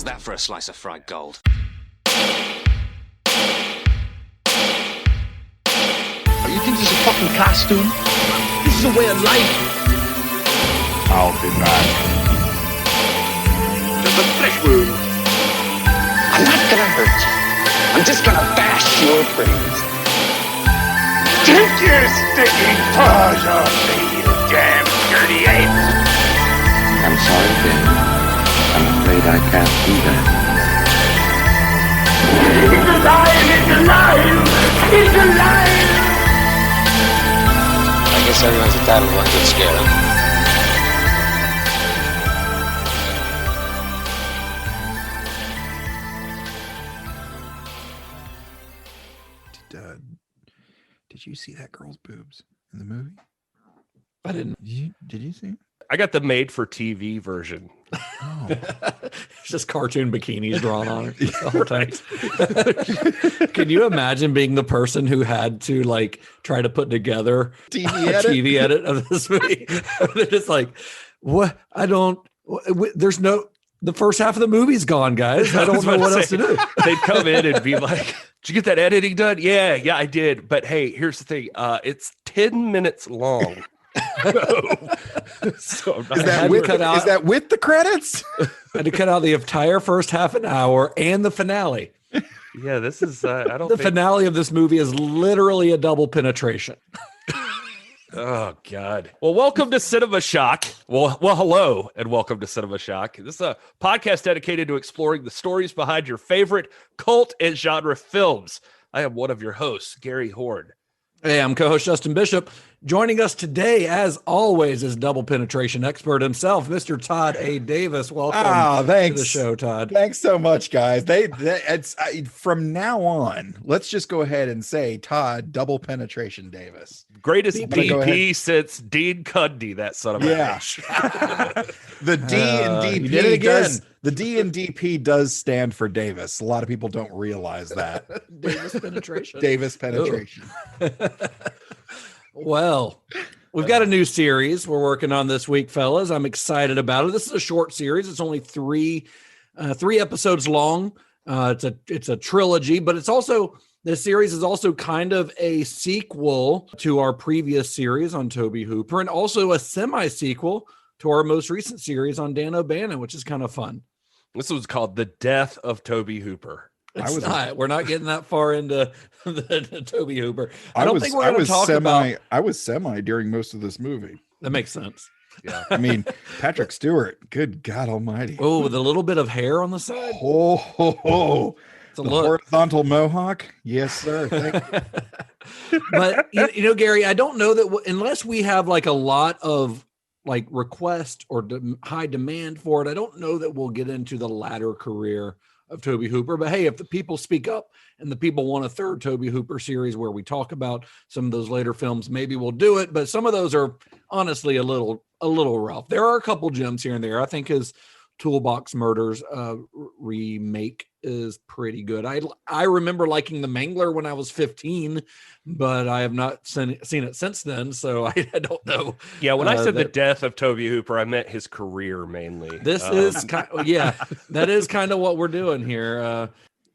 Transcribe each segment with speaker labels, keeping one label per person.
Speaker 1: How's that for a slice of fried gold?
Speaker 2: You think this is a fucking costume? This is a way of life.
Speaker 3: I'll be back.
Speaker 2: There's a flesh wound. I'm not gonna hurt you. I'm just gonna bash your brains.
Speaker 3: Take your sticking paws off me, you damn dirty ape!
Speaker 4: I'm sorry, Dave. I'm afraid I can't do that.
Speaker 3: It's alive! It's alive! It's alive!
Speaker 1: I guess everyone's entitled to one good scare, huh?
Speaker 5: Did you see that girl's boobs in the movie?
Speaker 6: I didn't.
Speaker 5: Did you see?
Speaker 7: I got the made-for-TV version.
Speaker 5: Oh.
Speaker 6: It's just cartoon bikinis drawn on it the whole time. Can you imagine being the person who had to like try to put together
Speaker 5: TV
Speaker 6: a
Speaker 5: edit?
Speaker 6: TV edit of this movie? They're just like, what? There's no. The first half of the movie's gone, guys. I don't know what else to do.
Speaker 7: They'd come in and be like, did you get that editing done? Yeah, I did. But hey, here's the thing. It's 10 minutes long. So
Speaker 5: Is that with the credits?
Speaker 6: I had to cut out the entire first half an hour and the finale.
Speaker 7: Yeah, this is, I don't
Speaker 6: The
Speaker 7: think.
Speaker 6: finale of this movie is literally a double penetration.
Speaker 7: Oh, God. Well, welcome to Cinema Shock. Well, hello, and welcome to Cinema Shock. This is a podcast dedicated to exploring the stories behind your favorite cult and genre films. I am one of your hosts, Gary Horne.
Speaker 6: Hey, I'm co-host Justin Bishop. Joining us today, as always, is double penetration expert himself, Mr. Todd A. Davis. Welcome
Speaker 5: Thanks.
Speaker 6: to the show, Todd.
Speaker 5: Thanks so much, guys. From now on, let's just go ahead and say Todd Double Penetration Davis.
Speaker 7: Greatest
Speaker 5: go
Speaker 7: DP since Dean Cundy, that son of a bitch.
Speaker 5: The D and
Speaker 6: you did it
Speaker 5: DP
Speaker 6: again.
Speaker 5: does. The D and DP does stand for Davis. A lot of people don't realize that.
Speaker 6: Davis penetration.
Speaker 5: Davis penetration.
Speaker 6: Well, we've got a new series we're working on this week, fellas. I'm excited about it. This is a short series. It's only three episodes long. It's a trilogy, but this series is also kind of a sequel to our previous series on Tobe Hooper, and also a semi-sequel to our most recent series on Dan O'Bannon, which is kind of fun.
Speaker 7: This was called The Death of Tobe Hooper.
Speaker 6: We're not getting that far into the Tobe Hooper. I think we're
Speaker 5: I
Speaker 6: going to
Speaker 5: was
Speaker 6: talk about.
Speaker 5: I was semi during most of this movie.
Speaker 6: That makes sense.
Speaker 7: Yeah.
Speaker 5: I mean, Patrick Stewart, good God almighty.
Speaker 6: Oh, with a little bit of hair on the side.
Speaker 5: Oh, ho, ho.
Speaker 6: It's a
Speaker 5: The
Speaker 6: look.
Speaker 5: horizontal mohawk. Yes, sir. Thank you.
Speaker 6: But you know, Gary, I don't know that unless we have like a lot of like request or high demand for it, I don't know that we'll get into the latter career of Tobe Hooper. But hey, if the people speak up and the people want a third Tobe Hooper series where we talk about some of those later films, maybe we'll do it. But some of those are honestly a little rough. There are a couple gems here and there. I think his Toolbox Murders remake is pretty good. I remember liking The Mangler when I was 15, but I have not seen it since then, so I don't know.
Speaker 7: Yeah, when I said The Death of Tobe Hooper, I meant his career mainly.
Speaker 6: This is that is kind of what we're doing here.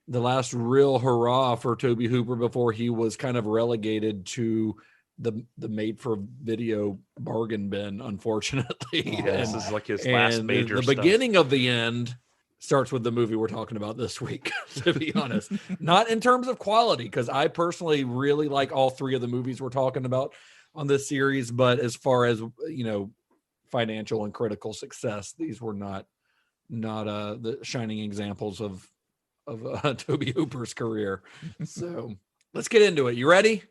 Speaker 6: The last real hurrah for Tobe Hooper before he was kind of relegated to the made for video bargain bin, unfortunately.
Speaker 7: This is like his last major
Speaker 6: the
Speaker 7: stuff.
Speaker 6: beginning of the end starts with the movie we're talking about this week, to be honest. Not in terms of quality, because I personally really like all three of the movies we're talking about on this series, but as far as, you know, financial and critical success, these were not the shining examples of Tobe Hooper's career. So let's get into it. You ready?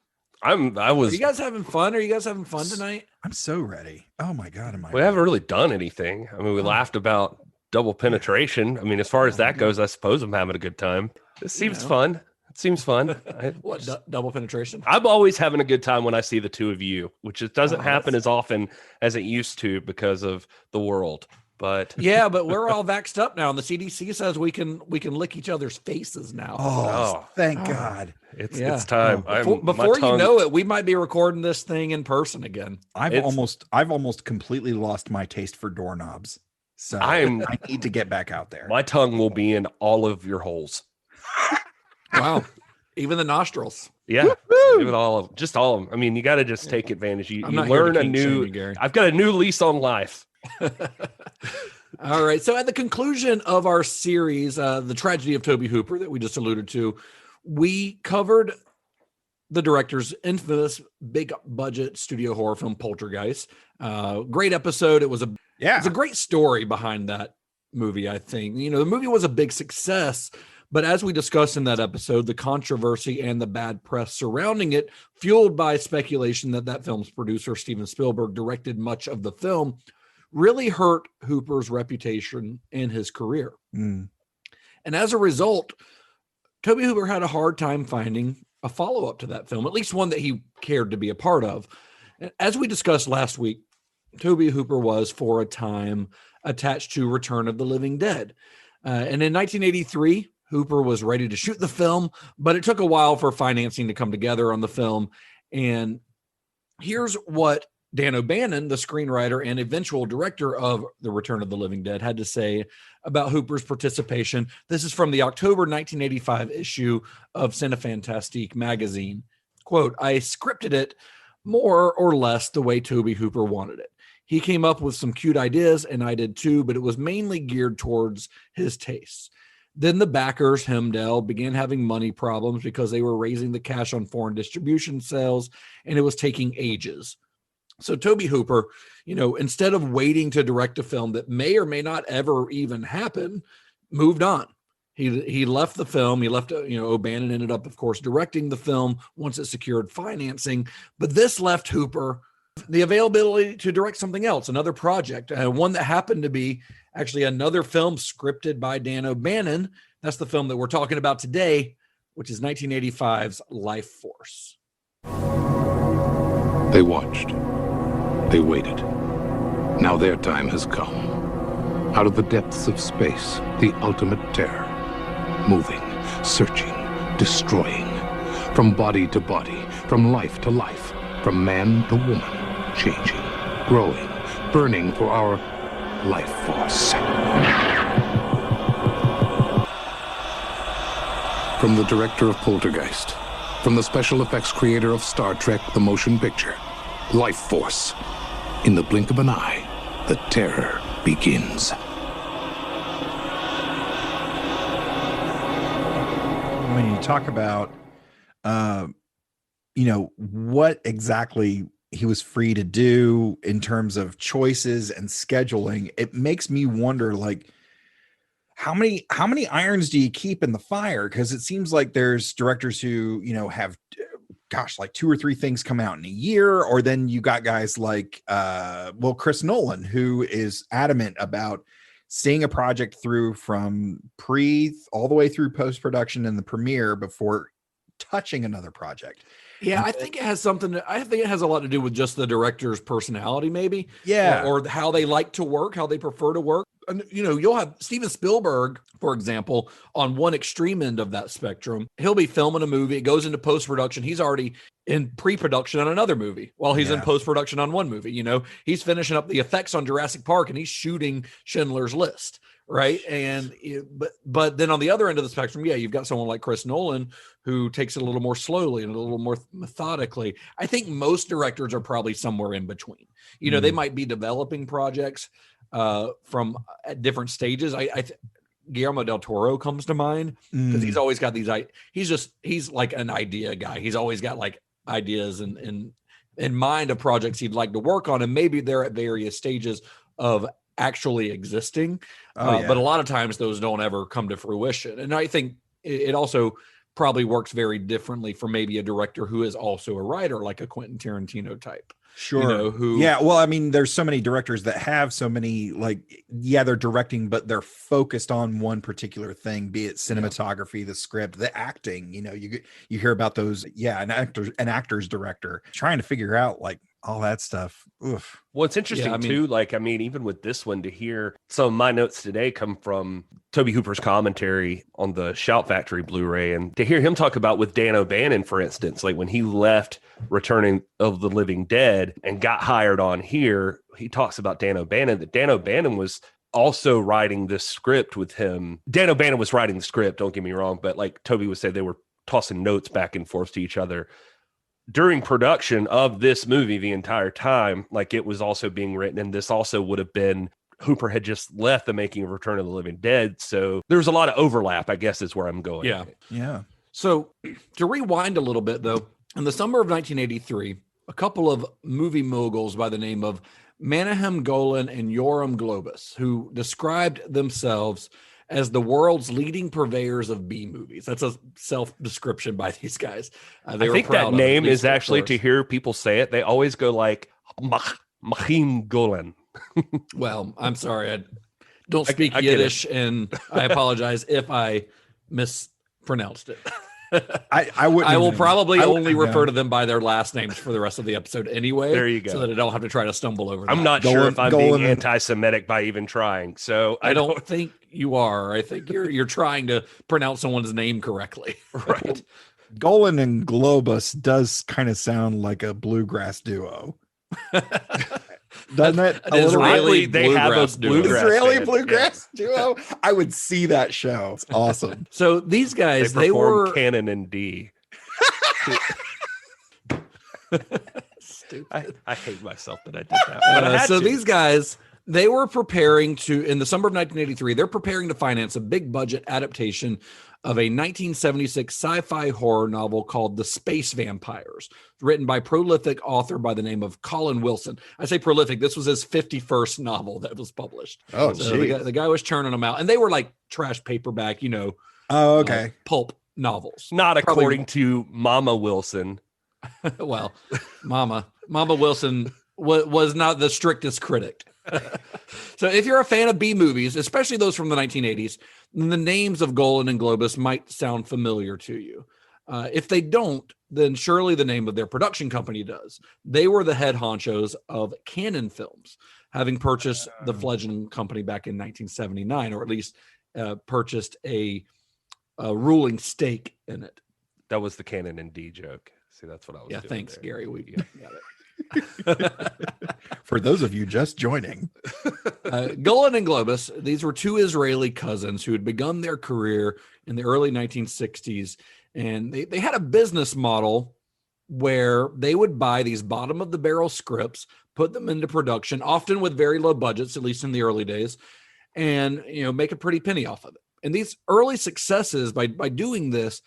Speaker 6: Are you guys having fun? Are you guys having fun tonight?
Speaker 5: I'm so ready. Oh my God.
Speaker 7: We haven't really done anything. I mean, we laughed about double penetration. I mean, as far as that goes, I suppose I'm having a good time. This seems fun. It seems fun.
Speaker 6: What, double penetration?
Speaker 7: I'm always having a good time when I see the two of you, which it doesn't happen as often as it used to because of the world. But
Speaker 6: yeah, but we're all vaxxed up now, and the CDC says we can lick each other's faces now.
Speaker 5: Oh, thank God.
Speaker 7: It's time.
Speaker 6: Before you know it, we might be recording this thing in person again.
Speaker 5: I've almost completely lost my taste for doorknobs. So
Speaker 7: I
Speaker 5: need to get back out there.
Speaker 7: My tongue will be in all of your holes.
Speaker 6: Wow. Even the nostrils.
Speaker 7: Yeah, even all of them. I mean, you got to just take advantage. You
Speaker 6: I'm not here to
Speaker 7: learn a
Speaker 6: kink shame
Speaker 7: new.
Speaker 6: you, Gary.
Speaker 7: I've got a new lease on life.
Speaker 6: All right. So at the conclusion of our series, The Tragedy of Tobe Hooper, that we just alluded to, we covered the director's infamous big budget studio horror film Poltergeist. Great episode. It's a great story behind that movie, I think. You know, the movie was a big success, but as we discussed in that episode, the controversy and the bad press surrounding it, fueled by speculation that film's producer, Steven Spielberg, directed much of the film, really hurt Hooper's reputation and his career. And as a result, Tobe Hooper had a hard time finding a follow-up to that film, at least one that he cared to be a part of. As we discussed last week, Tobe Hooper was, for a time, attached to Return of the Living Dead. And in 1983, Hooper was ready to shoot the film, but it took a while for financing to come together on the film. And here's what Dan O'Bannon, the screenwriter and eventual director of The Return of the Living Dead, had to say about Hooper's participation. This is from the October 1985 issue of Cinefantastique magazine. Quote, "I scripted it more or less the way Tobe Hooper wanted it. He came up with some cute ideas, and I did too, but it was mainly geared towards his tastes. Then the backers, Hemdell, began having money problems because they were raising the cash on foreign distribution sales, and it was taking ages. So Tobe Hooper, instead of waiting to direct a film that may or may not ever even happen, moved on. He left the film. He left, O'Bannon ended up, of course, directing the film once it secured financing. But this left Hooper the availability to direct something else, another project, one that happened to be actually another film scripted by Dan O'Bannon. That's the film that we're talking about today, which is 1985's Life Force.
Speaker 8: They watched. They waited. Now their time has come. Out of the depths of space, the ultimate terror. Moving, searching, destroying. From body to body, from life to life, from man to woman. Changing, growing, burning for our life force. From the director of Poltergeist, from the special effects creator of Star Trek, the motion picture, Life Force. In the blink of an eye, the terror begins.
Speaker 5: When you talk about, what exactly he was free to do in terms of choices and scheduling, it makes me wonder, like, how many irons do you keep in the fire? Because it seems like there's directors who, have, like 2 or 3 things come out in a year, or then you got guys like, Chris Nolan, who is adamant about seeing a project through from all the way through post-production and the premiere before touching another project.
Speaker 6: Yeah, I think it has a lot to do with just the director's personality, maybe.
Speaker 5: Yeah.
Speaker 6: Or how they like to work, how they prefer to work. And, you'll have Steven Spielberg, for example, on one extreme end of that spectrum. He'll be filming a movie. It goes into post-production. He's already in pre-production on another movie while he's in post-production on one movie. He's finishing up the effects on Jurassic Park and he's shooting Schindler's List. Right. And but then on the other end of the spectrum, you've got someone like Chris Nolan who takes it a little more slowly and a little more methodically. I think most directors are probably somewhere in between. They might be developing projects from at different stages. Guillermo del Toro comes to mind because he's always got these. He's like an idea guy. He's always got like ideas and in mind of projects he'd like to work on, and maybe they're at various stages of actually existing. But a lot of times those don't ever come to fruition. And I think it also probably works very differently for maybe a director who is also a writer, like a Quentin Tarantino type.
Speaker 5: Sure. There's so many directors that have so many, they're directing, but they're focused on one particular thing, be it cinematography, the script, the acting. You hear about those. An actor's director trying to figure out all that stuff. Oof.
Speaker 7: Well, it's interesting too. Even with this one, to hear some of my notes today come from Tobe Hooper's commentary on the Shout Factory Blu-ray, and to hear him talk about with Dan O'Bannon, for instance, like when he left Returning of the Living Dead and got hired on here, he talks about Dan O'Bannon, that Dan O'Bannon was also writing this script with him. Dan O'Bannon was writing the script, don't get me wrong, but like Toby was saying, they were tossing notes back and forth to each other during production of this movie the entire time. Like it was also being written, and this also would have been, Hooper had just left the making of Return of the Living Dead, so there was a lot of overlap, I guess is where I'm going.
Speaker 5: Yeah.
Speaker 6: So to rewind a little bit, though, in the summer of 1983, a couple of movie moguls by the name of Menahem Golan and Yoram Globus, who described themselves as the world's leading purveyors of B movies. That's a self-description by these guys.
Speaker 7: I think that name is actually, to hear people say it, they always go like Mahim Golan.
Speaker 6: Well, I'm sorry. I don't speak Yiddish, and I apologize if I mispronounced it.
Speaker 5: I
Speaker 6: will probably only refer to them by their last names for the rest of the episode anyway.
Speaker 7: There you go.
Speaker 6: So that I don't have to try to stumble over that.
Speaker 7: I'm not sure if I'm being anti-Semitic by even trying. So
Speaker 6: I don't think you are. I think you're trying to pronounce someone's name correctly.
Speaker 7: Right.
Speaker 5: Golan and Globus does kind of sound like a bluegrass duo. Doesn't it?
Speaker 6: Israeli
Speaker 7: they have a bluegrass
Speaker 5: duo. I would see that show. It's awesome.
Speaker 6: So these guys, they
Speaker 7: perform
Speaker 6: were
Speaker 7: Canon in D.
Speaker 6: Stupid.
Speaker 7: I hate myself that I did that.
Speaker 6: So these guys, they were preparing to, in the summer of 1983, they're preparing to finance a big budget adaptation of a 1976 sci-fi horror novel called The Space Vampires, written by prolific author by the name of Colin Wilson. I say prolific, this was his 51st novel that was published.
Speaker 5: Oh,
Speaker 6: so the guy was churning them out, and they were like trash paperback,
Speaker 5: Oh, okay.
Speaker 6: Pulp novels.
Speaker 7: Not according to Mama Wilson.
Speaker 6: Well, Mama Wilson was not the strictest critic. So if you're a fan of B movies, especially those from the 1980s, then the names of Golan and Globus might sound familiar to you. If they don't, then surely the name of their production company does. They were the head honchos of Cannon Films, having purchased the fledgling company back in 1979, or at least purchased a ruling stake in it.
Speaker 7: That was the Canon and D joke. See, that's what I was doing.
Speaker 6: Thanks,
Speaker 7: there.
Speaker 6: Gary. We got it.
Speaker 5: For those of you just joining,
Speaker 6: Golan and Globus, these were two Israeli cousins who had begun their career in the early 1960s, and they had a business model where they would buy these bottom of the barrel scripts, put them into production, often with very low budgets, at least in the early days, and make a pretty penny off of it. And these early successes by doing this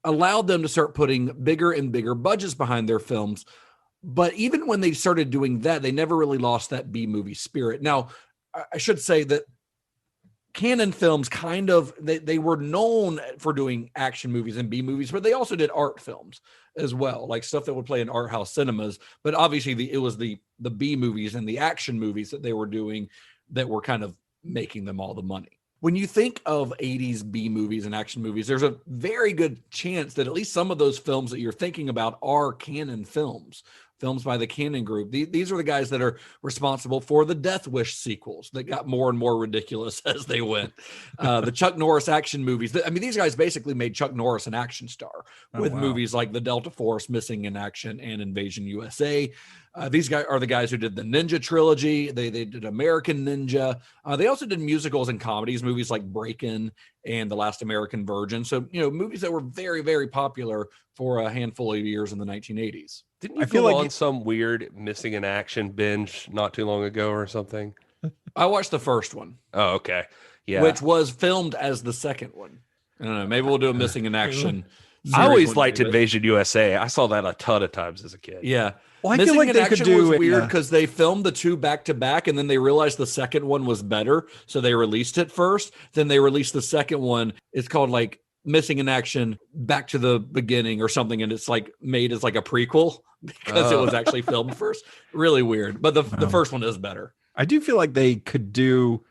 Speaker 6: allowed them to start putting bigger and bigger budgets behind their films. But even when they started doing that, they never really lost that B movie spirit. Now, I should say that Cannon Films they were known for doing action movies and B movies, but they also did art films as well, like stuff that would play in art house cinemas. But obviously it was the B movies and the action movies that they were doing that were kind of making them all the money. When you think of 80s B movies and action movies, there's a very good chance that at least some of those films that you're thinking about are Cannon films by the Cannon Group. These are the guys that are responsible for the Death Wish sequels that got more and more ridiculous as they went. The Chuck Norris action movies. These guys basically made Chuck Norris an action star with movies like The Delta Force, Missing in Action, and Invasion USA. These guys are the guys who did the Ninja trilogy. They did American Ninja. They also did musicals and comedies, movies like Breakin' and The Last American Virgin. So, movies that were very, very popular for a handful of years in the 1980s.
Speaker 7: Didn't you feel on some weird Missing in Action binge not too long ago or something?
Speaker 6: I watched the first one.
Speaker 7: Oh, okay. Yeah.
Speaker 6: Which was filmed as the second one. I don't know. Maybe we'll do a Missing in Action.
Speaker 7: I always liked Invasion USA. I saw that a ton of times as a kid.
Speaker 6: Yeah.
Speaker 5: Well, I feel like they could do
Speaker 6: was weird because they filmed the two back to back, and then they realized the second one was better, so they released it first. Then they released the second one. It's called like Missing in Action Back to the Beginning or something, and it's like made as like a prequel because it was actually filmed first. Really weird, but the first one is better.
Speaker 5: I do feel like they could do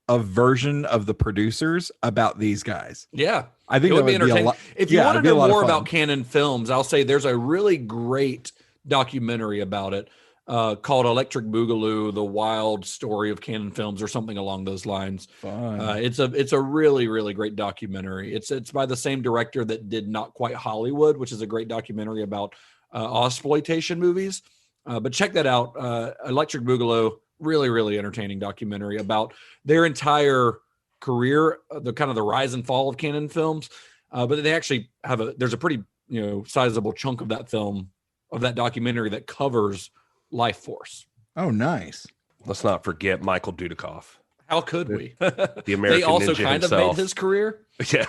Speaker 5: a version of The Producers about these guys.
Speaker 6: Yeah,
Speaker 5: I think
Speaker 6: it would be entertaining. If you want to know more about
Speaker 5: Cannon
Speaker 6: Films, I'll say there's a really great documentary about it called Electric Boogaloo: The Wild Story of Cannon Films, or something along those lines. It's a really, really great documentary. It's by the same director that did Not Quite Hollywood, which is a great documentary about exploitation movies. But check that out, Electric Boogaloo: really, really entertaining documentary about their entire career, the kind of the rise and fall of Cannon Films. But they actually there's a pretty, sizable chunk of that film, of that documentary, that covers Life Force.
Speaker 5: Oh, nice.
Speaker 7: Let's not forget Michael Dudikoff.
Speaker 6: How could we?
Speaker 7: The American
Speaker 6: they also
Speaker 7: Ninja
Speaker 6: kind
Speaker 7: himself.
Speaker 6: of made his career.
Speaker 7: Yeah.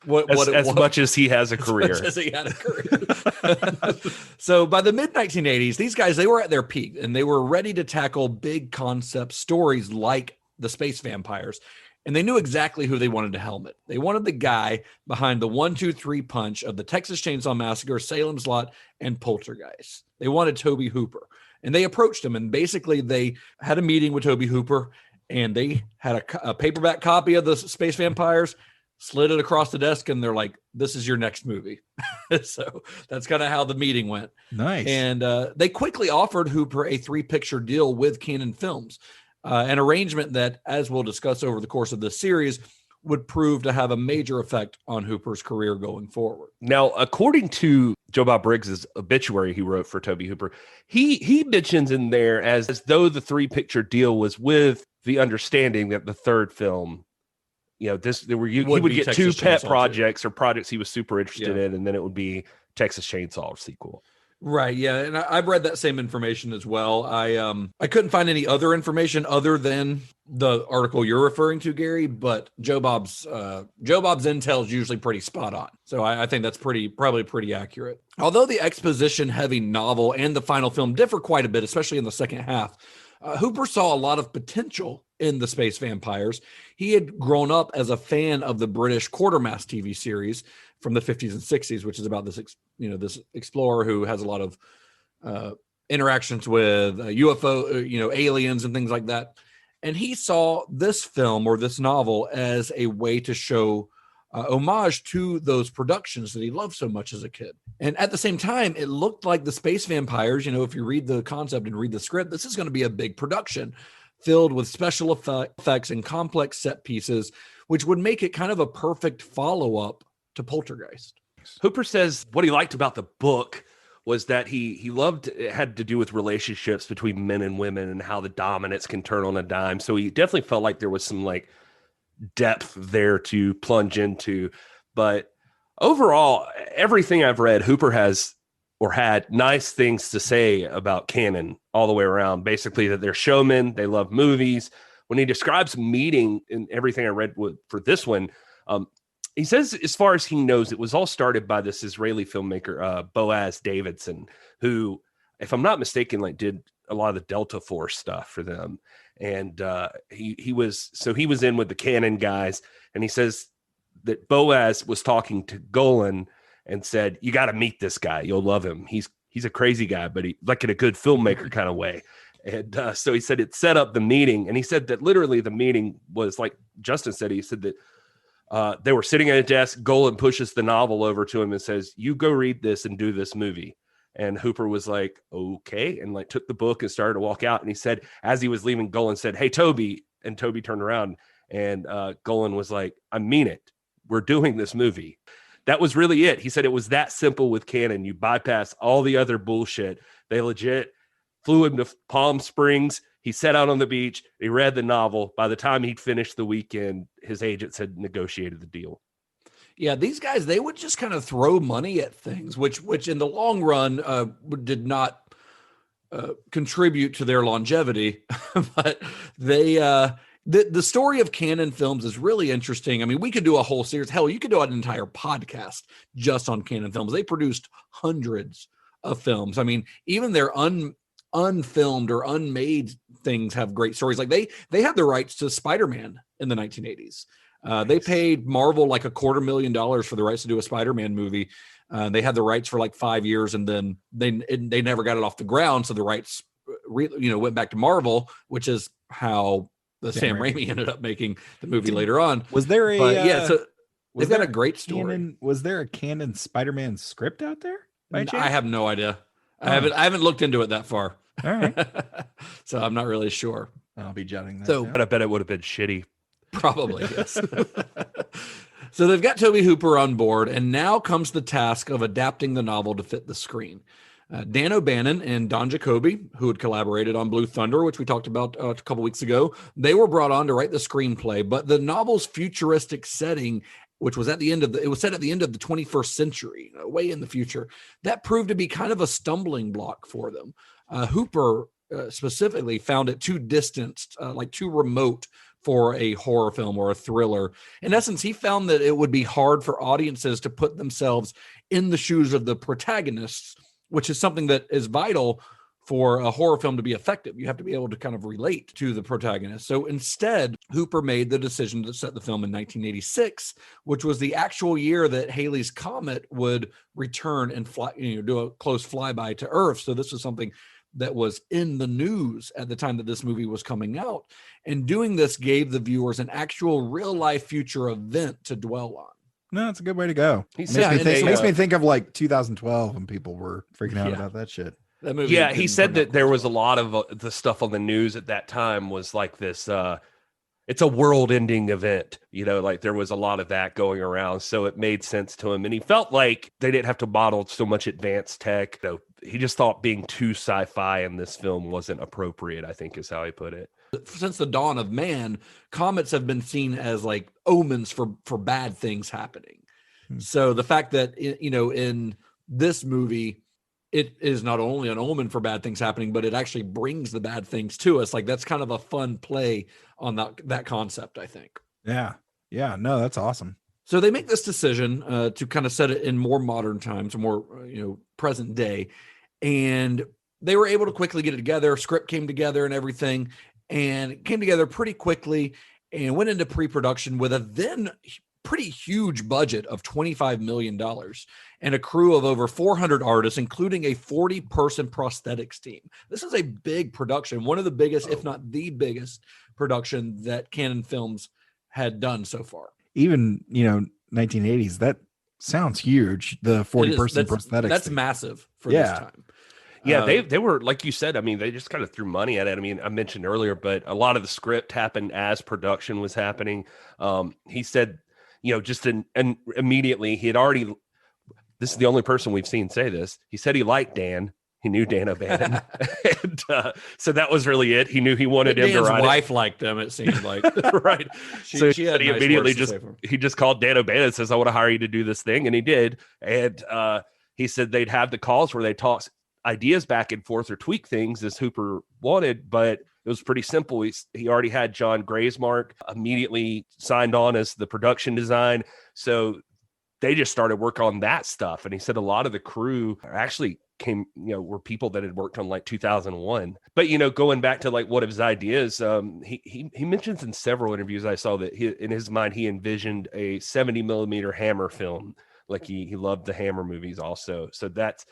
Speaker 6: As
Speaker 7: much as he has a career.
Speaker 6: As much as he had a career. So by the mid 1980s, these guys, they were at their peak and they were ready to tackle big concept stories like the space vampires. And they knew exactly who they wanted to helmet. They wanted the guy behind the 1, 2, 3 punch of the Texas Chainsaw Massacre, Salem's Lot, and Poltergeist. They wanted Tobe Hooper. And they approached him, and basically they had a meeting with Tobe Hooper, and they had a paperback copy of the Space Vampires, slid it across the desk, and they're like, this is your next movie. So that's kind of how the meeting went.
Speaker 5: Nice.
Speaker 6: And they quickly offered Hooper a 3-picture deal with Cannon Films, an arrangement that, as we'll discuss over the course of this series, would prove to have a major effect on Hooper's career going forward.
Speaker 7: Now, according to Joe Bob Briggs's obituary he wrote for Tobe Hooper, he mentions in there as though the 3-picture deal was with the understanding that the third film, he would get Texas 2 pet projects or projects he was super interested in, and then it would be Texas Chainsaw sequel.
Speaker 6: Right. Yeah. And I've read that same information as well. I couldn't find any other information other than the article you're referring to, Gary, but Joe Bob's intel is usually pretty spot on. So I think that's probably pretty accurate. Although the exposition heavy novel and the final film differ quite a bit, especially in the second half, Hooper saw a lot of potential in the space vampires. He had grown up as a fan of the British Quatermass TV series from the 50s and 60s, which is about this explorer who has a lot of interactions with UFO, aliens and things like that. And he saw this film or this novel as a way to show homage to those productions that he loved so much as a kid. And at the same time, it looked like the space vampires, if you read the concept and read the script, this is going to be a big production filled with special effects and complex set pieces, which would make it kind of a perfect follow-up to Poltergeist.
Speaker 7: Hooper says what he liked about the book was that he loved it had to do with relationships between men and women and how the dominance can turn on a dime. So he definitely felt like there was some depth there to plunge into. But overall, everything I've read, Hooper has or had nice things to say about Cannon all the way around. Basically, that they're showmen, they love movies. When he describes meeting and everything I read for this one, he says, as far as he knows, it was all started by this Israeli filmmaker, Boaz Davidson, who, if I'm not mistaken, did a lot of the Delta Force stuff for them. And he was in with the Cannon guys. And he says that Boaz was talking to Golan and said, you got to meet this guy. You'll love him. He's a crazy guy, but he in a good filmmaker kind of way. And so he said it set up the meeting. And he said that literally the meeting was like Justin said. He said that they were sitting at a desk. Golan pushes the novel over to him and says, you go read this and do this movie. And Hooper was like, okay. And took the book and started to walk out. And he said, as he was leaving, Golan said, hey, Toby. And Toby turned around and Golan was like, I mean it. We're doing this movie. That was really it. He said it was that simple with Cannon. You bypass all the other bullshit. They legit flew him to Palm Springs. He sat out on the beach. He read the novel. By the time he'd finished the weekend, his agents had negotiated the deal.
Speaker 6: Yeah, these guys, they would just kind of throw money at things, which in the long run did not contribute to their longevity. But they the story of Cannon Films is really interesting. I mean, we could do a whole series. Hell, you could do an entire podcast just on Cannon Films. They produced hundreds of films. I mean, even their unfilmed or unmade things have great stories. Like they had the rights to Spider-Man in the 1980s. They paid Marvel $250,000 for the rights to do a Spider-Man movie. They had the rights for 5 years, and then they never got it off the ground. So the rights, went back to Marvel, which is how the Sam Raimi ended up making the movie later on.
Speaker 5: Was there a
Speaker 6: so they've got a great story.
Speaker 5: Was there a Cannon Spider-Man script out there?
Speaker 6: I have no idea. I haven't looked into it that far.
Speaker 5: All right.
Speaker 6: So I'm not really sure.
Speaker 5: I'll be jotting that down.
Speaker 7: But I bet it would have been shitty.
Speaker 6: Probably, yes. So they've got Tobe Hooper on board, and now comes the task of adapting the novel to fit the screen. Dan O'Bannon and Don Jakoby, who had collaborated on Blue Thunder, which we talked about a couple weeks ago, they were brought on to write the screenplay. But the novel's futuristic setting, which was it was set at the end of the 21st century, way in the future, that proved to be kind of a stumbling block for them. Hooper specifically found it too distanced, like too remote for a horror film or a thriller. In essence, he found that it would be hard for audiences to put themselves in the shoes of the protagonists, which is something that is vital for a horror film to be effective. You have to be able to kind of relate to the protagonist. So instead, Hooper made the decision to set the film in 1986, which was the actual year that Halley's Comet would return and fly, do a close flyby to Earth. So this was something that was in the news at the time that this movie was coming out. And doing this gave the viewers an actual real life future event to dwell on.
Speaker 5: No, it's a good way to go.
Speaker 7: He
Speaker 5: Makes me think of like 2012 when people were freaking out about that shit.
Speaker 6: That movie
Speaker 7: he said that there was a lot of the stuff on the news at that time was like this, it's a world-ending event, like there was a lot of that going around. So it made sense to him. And he felt like they didn't have to model so much advanced tech. He just thought being too sci-fi in this film wasn't appropriate, I think is how he put it.
Speaker 6: Since the dawn of man, comets have been seen as like omens for bad things happening. So the fact that, in this movie, it is not only an omen for bad things happening, but it actually brings the bad things to us. Like that's kind of a fun play on that concept, I think.
Speaker 5: Yeah. Yeah. No, that's awesome.
Speaker 6: So they make this decision to kind of set it in more modern times, more, present day. And they were able to quickly get it together. Script came together and everything, and it came together pretty quickly and went into pre-production with a then pretty huge budget of $25 million and a crew of over 400 artists, including a 40-person prosthetics team. This is a big production, one of the biggest, if not the biggest production that Cannon Films had done so far.
Speaker 5: Even, 1980s, that sounds huge. The 40-person prosthetics.
Speaker 6: That's
Speaker 5: thing.
Speaker 6: Massive for this time.
Speaker 7: Yeah, they were, like you said, I mean, they just kind of threw money at it. I mean, I mentioned earlier, but a lot of the script happened as production was happening. He said, just and immediately he had already, this is the only person we've seen say this. He said he liked Dan. He knew Dan O'Bannon. And so that was really it. He knew he wanted him to write it.
Speaker 6: Dan's wife liked him, it seemed like.
Speaker 7: Right.
Speaker 6: She
Speaker 7: he
Speaker 6: had nice
Speaker 7: immediately
Speaker 6: words to say for him.
Speaker 7: he just called Dan O'Bannon and says, I want to hire you to do this thing. And he did. And he said they'd have the calls where they toss ideas back and forth or tweak things as Hooper wanted, but it was pretty simple. He already had John Graysmark immediately signed on as the production design. So they just started work on that stuff. And he said a lot of the crew actually were people that had worked on like 2001. But, going back to like what his ideas, he mentions in several interviews I saw that in his mind, he envisioned a 70 millimeter Hammer film. Like he loved the Hammer movies also. So that's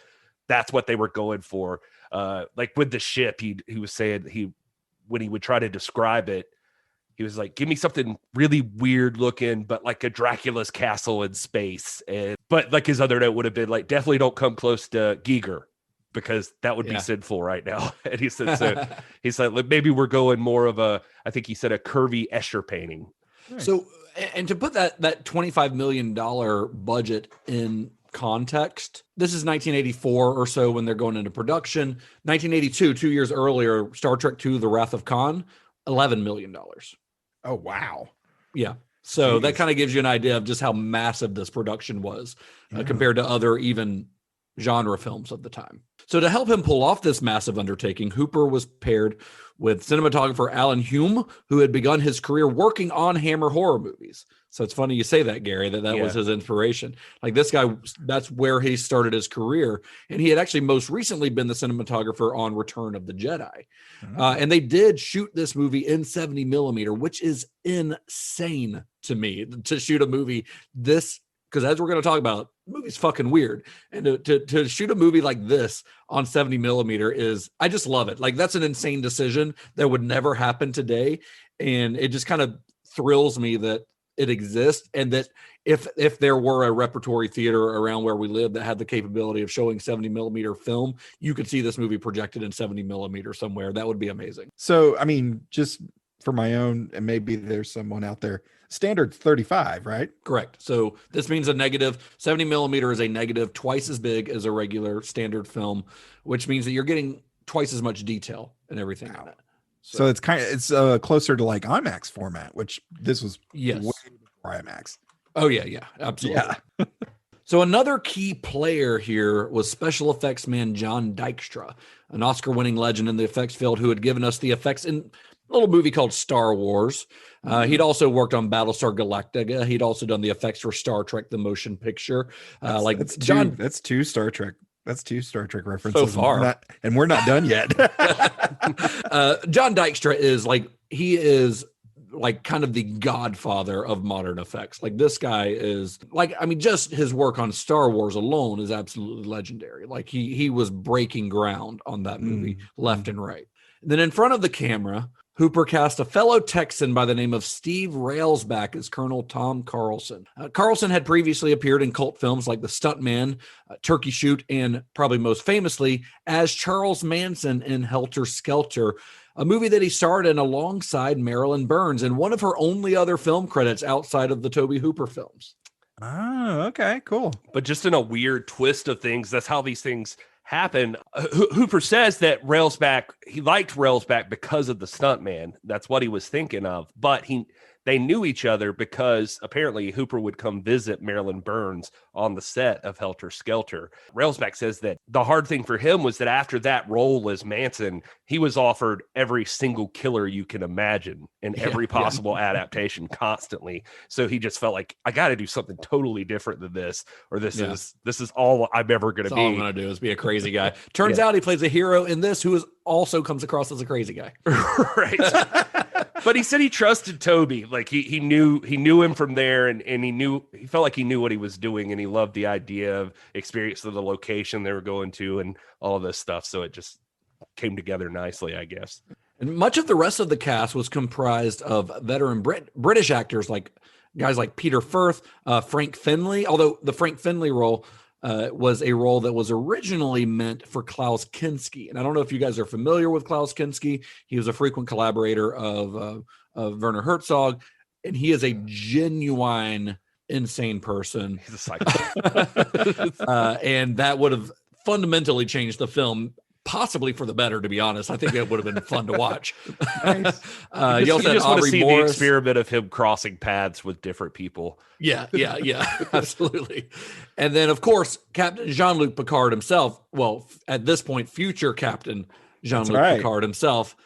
Speaker 7: what they were going for. Like with the ship, he was saying when he would try to describe it, he was like, give me something really weird looking, but like a Dracula's castle in space. But like his other note would have been like, definitely don't come close to Giger because that would be sinful right now. And he said, he said, like, maybe we're going more of I think he said a curvy Escher painting.
Speaker 6: Nice. So, and to put that $25 million budget in context, this is 1984 or so when they're going into production. 1982, 2 years earlier, Star Trek II, The Wrath of Khan, $11 million.
Speaker 5: Oh, wow.
Speaker 6: Yeah. So that kind of gives you an idea of just how massive this production was compared to other even genre films of the time. So to help him pull off this massive undertaking, Hooper was paired with cinematographer Alan Hume, who had begun his career working on Hammer horror movies. So it's funny you say that, Gary, that was his inspiration. Like this guy, that's where he started his career. And he had actually most recently been the cinematographer on Return of the Jedi. And they did shoot this movie in 70 millimeter, which is insane to me to shoot a movie this, because as we're going to talk about, the movie's fucking weird. And to shoot a movie like this on 70 millimeter I just love it. Like that's an insane decision that would never happen today. And it just kind of thrills me that it exists, and that if there were a repertory theater around where we live that had the capability of showing 70 millimeter film, you could see this movie projected in 70 millimeter somewhere. That would be amazing.
Speaker 5: So, I mean, just for my own, and maybe there's someone out there, standard's 35, right?
Speaker 6: Correct. So this means a negative 70 millimeter is a negative twice as big as a regular standard film, which means that you're getting twice as much detail and everything in it.
Speaker 5: So it's closer to like IMAX format, which this was way before IMAX.
Speaker 6: Oh yeah, absolutely.
Speaker 5: Yeah.
Speaker 6: So another key player here was special effects man John Dykstra, an Oscar-winning legend in the effects field who had given us the effects in a little movie called Star Wars. He'd also worked on Battlestar Galactica. He'd also done the effects for Star Trek: The Motion Picture.
Speaker 5: That's two Star Trek. That's two Star Trek references
Speaker 6: so far,
Speaker 5: and we're not done yet.
Speaker 6: John Dykstra is kind of the godfather of modern effects. Like this guy is just his work on Star Wars alone is absolutely legendary. Like he was breaking ground on that movie left and right. And then in front of the camera, Hooper cast a fellow Texan by the name of Steve Railsback as Colonel Tom Carlson. Carlson had previously appeared in cult films like The Stuntman, Turkey Shoot, and probably most famously as Charles Manson in Helter Skelter, a movie that he starred in alongside Marilyn Burns and one of her only other film credits outside of the Tobe Hooper films.
Speaker 5: Oh, okay, cool.
Speaker 7: But just in a weird twist of things, that's how these things happen. Hooper says that he liked Railsback because of The Stuntman. That's what he was thinking of. But they knew each other because apparently Hooper would come visit Marilyn Burns on the set of Helter Skelter. Railsback says that the hard thing for him was that after that role as Manson, he was offered every single killer you can imagine in every possible adaptation constantly. So he just felt like, I got to do something totally different than this, or this is all I'm ever going to be.
Speaker 6: All I'm going to do is be a crazy guy. Turns out he plays a hero in this who also comes across as a crazy guy.
Speaker 7: Right. But he said he trusted Toby. Like he knew him from there, and he felt like he knew what he was doing, and he loved the idea of experience of the location they were going to and all of this stuff. So it just came together nicely, I guess.
Speaker 6: And much of the rest of the cast was comprised of veteran British actors, like guys like Peter Firth, Frank Finlay, although the Frank Finlay role was a role that was originally meant for Klaus Kinski. And I don't know if you guys are familiar with Klaus Kinski. He was a frequent collaborator of Werner Herzog, and he is a genuine insane person.
Speaker 7: He's a psycho.
Speaker 6: And that would have fundamentally changed the film, possibly for the better, to be honest. I think it would have been fun to watch.
Speaker 5: Nice.
Speaker 6: You also
Speaker 7: just want to see
Speaker 6: Morris.
Speaker 7: the experiment of him crossing paths with different people.
Speaker 6: Yeah, absolutely. And then, of course, Captain Jean-Luc Picard himself, well, at this point, future Captain Jean-Luc Picard himself,